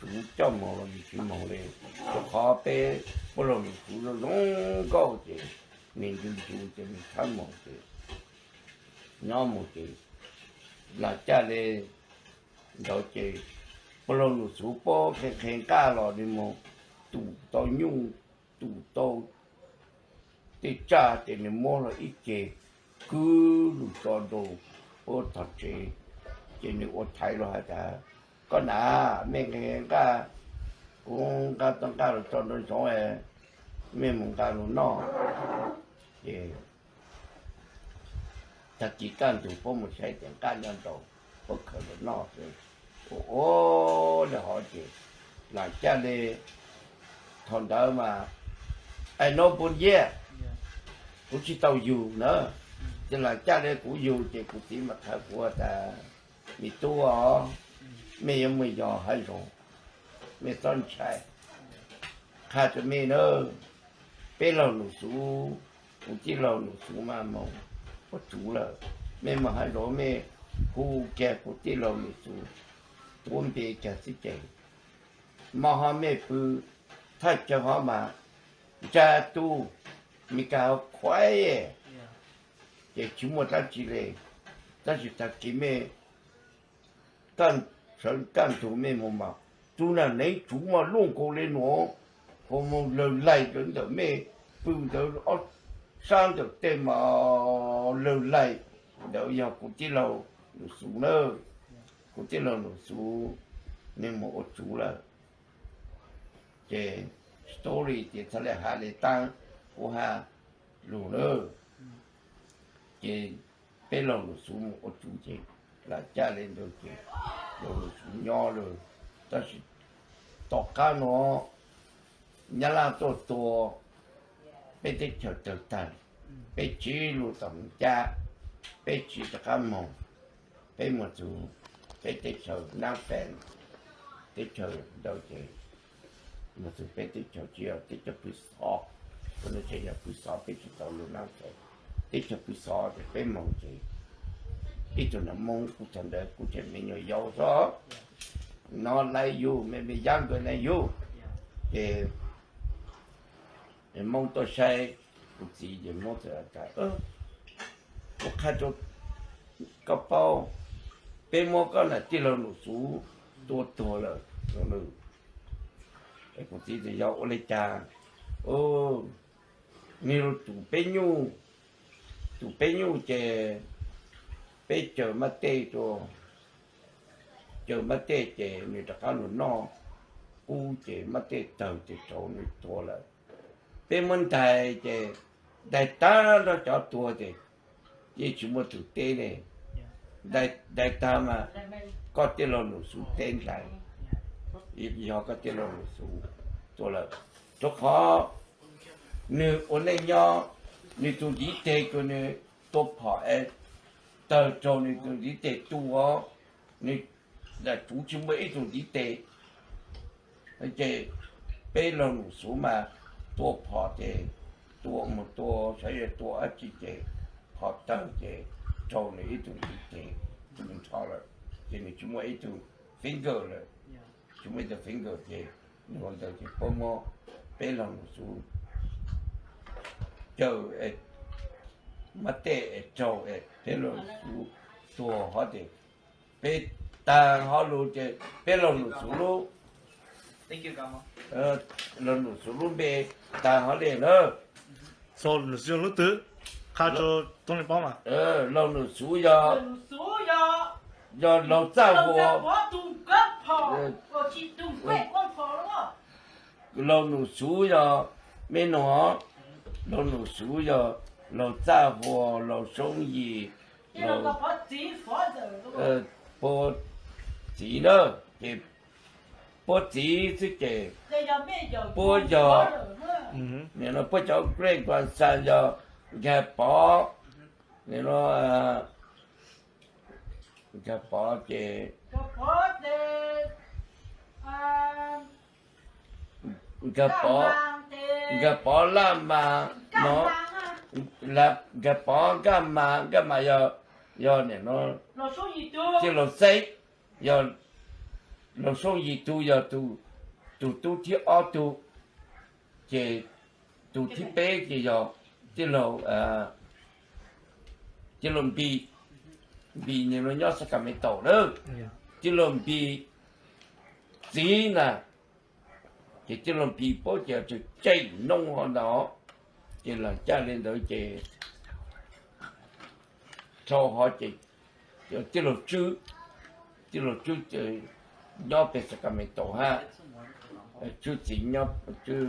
E: chú cho mong là gì chú mong lên cho khó bé bố lòng nụ xuống nó nóng cao chế mình dùng chú chế mình tham mong chế nhỏ một chế là cha lên đó chế bố lòng nụ xuống bố khen ca lò đi mong tụ tao nhung tụ tao thì cha thì mình mua là ít chế cứ lù cho đồ ô thật chế chế này ô thái lo hả ta có nà mình khen ca cũng ca tăng ca rồi cho nó rồi mình muốn ca luôn nó thì thật chỉ cần tụ bố một sai tiền ca nhân đồ bất khởi là nó rồi ô là họ chỉ là cha đi thằng đó mà ai nói buồn dễ cũng chỉ tàu dù nữa cho là cha đi cũng dù thì cũng chỉ mặt thở của ta mi tu ở mi em mi giò hay rồi mi tôn chạy khai cho mi nữa bé lâu nụ xuống cũng chỉ lâu nụ xuống mà mong có chủ là mi mà hay rồi mi khu kẹt cũng chỉ lâu nụ xuống tuôn bề cả xí chạy mà họ mi bự thay cho họ mà cha tu mi cao khoái để chúng một ta chỉ là ta chỉ ta chỉ mi căn sơn căn thủ mi mà tu là lấy chú mà luôn cố lên nó không một lời lại đến đó mi bự đó sang được tên mà lời lại đó giờ cũng chỉ lâu nụ xuống nữa cũng chỉ lâu nụ xuống nên một chú là cái story thì thật là hà lệ tăng của hà lù nữa cái bé lâu nụ xuống một chú chứ là cha lên được chứ lâu nụ xuống nhỏ rồi ta chỉ tọt cá nó nhà làm to bé thích chờ chờ tan bé chỉ lù tầm cha bé chỉ tất cả mong bé một chú bé thích chờ năng phèn thích chờ đâu chứ mà từ bé thích chờ chỉ ở thích chờ bự sọ còn nó chỉ là bự sọ bé chỉ tao luôn năng phèn thích chờ bự sọ thì bé mong chứ ít cho nó mong cũng thành được cũng thành mình người giàu đó nó lấy yêu mình dám cái này yêu thì mong tôi sai cũng chỉ để mong tôi cái có khai cho cái bao bên mong cái là chỉ là nụ sú to là nó cũng chỉ để giàu lấy cha nhiều tụ bên nhu chè bé chờ mà tê cho chờ mà tê chè người ta có nó u chè mà tê tàu chè chỗ người to là bé muốn thầy chè đại ta nó cho tua chè chỉ chỉ một tụ tê này đại ta mà có tê lo nụ xuống tên lại giờ có tê lo nụ xuống to là cho khó nếu ổn định nhau nếu tụ chỉ tê của nếu tốt họ tờ cho nên tụi đi tệ tu ó nên là chú chứ mấy tụi đi tệ cái chế bé lòng số mà tổ họ thì ตัวหมดตัวใช้ตัวอัจเจพอตั้งเจโชว์ในตัวเจตัวมันชอบเลยเจนี่ชั่วโมงตัว finger เลยชั่วโมงตัว finger เจนี่วันเดียวเจพอมอเป็นลองสูเจอมาเตะโจเป็นลองสูตัวเขาเจเป็นตาเขารู้เจเป็นลองสูรู้
A: Thank you, Grandma.
E: ลองสูรู้เบตาเขาเลยเนอะ
B: so 你是用路德看着东西包嘛
E: ลองสู要老在乎老数要没喏老数要老在乎老生意老不急了也不急这个不要你那不叫贵关山要给包你那cái bỏ chè cái bỏ làm mà nó là cái bỏ cái mà giờ này nó chỉ là xây giờ nó số gì tu giờ tu thi ở tu chè tu thi bé chè giờ chỉ là bị nhiều nó nhớ sẽ cảm thấy tổ đó chỉ làm bị gì nè chỉ làm bị bố giờ chỉ chạy nông họ đó chỉ là cha lên tới chỉ cho họ chỉ là chú chỉ nhớ về sẽ cảm thấy tổ ha chú chỉ nhớ chú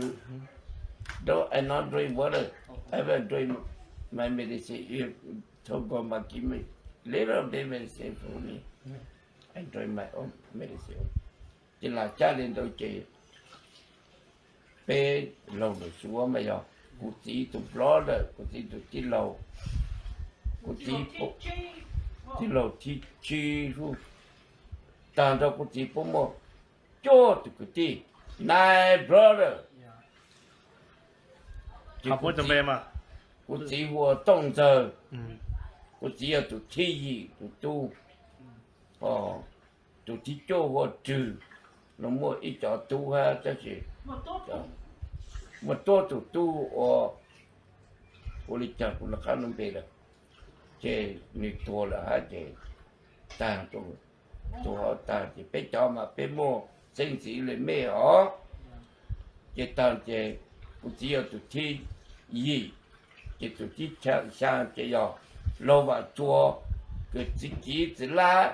E: đó I not drink water I will drink my medicine you told God my give me later they medicine for me. I drink my own medicine. Chỉ là cha lên tôi chỉ bé lâu rồi xuống mà giờ cụ chỉ tụt ló rồi cụ chỉ tụt chỉ lâu cụ chỉ lâu chi ru tàn ra cụ chỉ bố mò cho tụt cụ chỉ nine brother.
B: học bố chuẩn bị mà
E: cụ chỉ vừa động giờ我只要做天意做都做天做我做那么一家做哈这是我多做我哩讲我看能别的这你多了哈这当做好当这别叫嘛别么政治里没有这当这我只要做天意这做天像这样老把做个自己自拉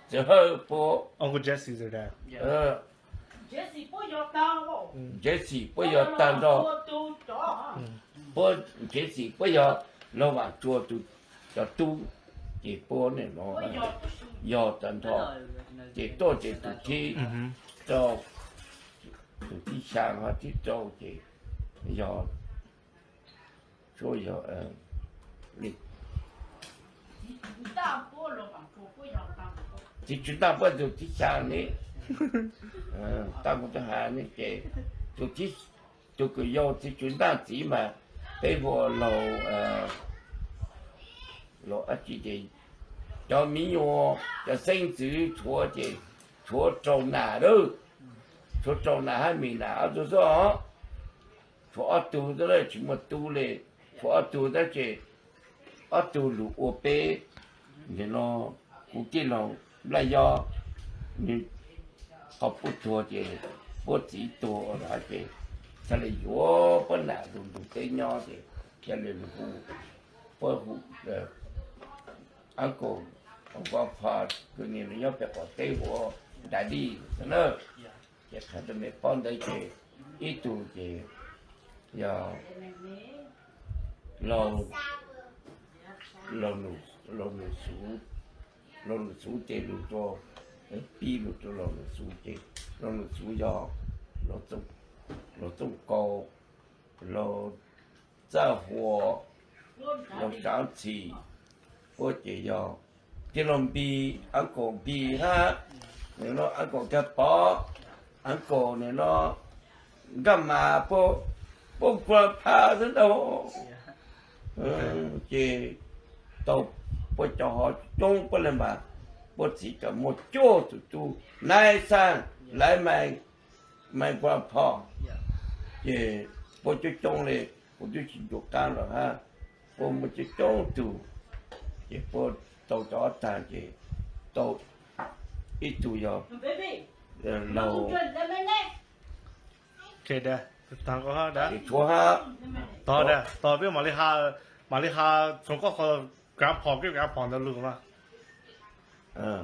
E: 之后不
B: Uncle Jesse is there
E: Jesse 不要当着不 Jesse 不要老把做就要都给波呢咯要当着给多给自己做自己想啊去做给要所以你chỉ chúng ta bắt đầu thích sang này, ta cũng phải hàng này cái, tụi cái yêu thì chúng ta chỉ mà bây giờ lầu gì vậy, cho mình yo, cho sinh tử chúa trồng nà đó, chúa trồng nà hay mình nà ở đó, chúa ở tu đó là chỉ một tuเลยchúa ở tu đó chỉ ở tu lũ ô bê thì nó cũng chỉ là lại do nhưng họ bút thua thì bút chỉตัวlà cái sao lại vô bên nào dùng cái nho thì cho nên hủ ăn cồn ông có phật cứ nhìn nó nhớ phải có cái của đại đi nữa cái thằng tôi mới con đây thì ít tu thì giờ lâu lồng số chế lồng cho pi lồng cho lồng số chế lồng số do lồng tung cầu lồng ra hoa lồng sáng chỉ có chế do cái lồng pi ăn cổ pi ha nếu nó ăn cổ cái bó ăn cổ này nó găm mà po bố qua phá rất đâu chỉ tàu bố cho họ trông bố lên mà bố chỉ cả một chỗ tụ nay sang lại mày qua phá chỉ bố cho trông lên bố cho chỉ được can rồi ha bố một chỉ trông tụ chỉ bố tàu cho tàn chỉ tàu ít tụ rồi lâu
F: โอเคเด้อทางก็ฮะเด้อ
E: chúa ha
F: ต่อเด้อต่อเปี้ยมาเลฮาสงก็ขอกราฟพอมก็กราฟพอมแล้วลุงว่า
E: ờ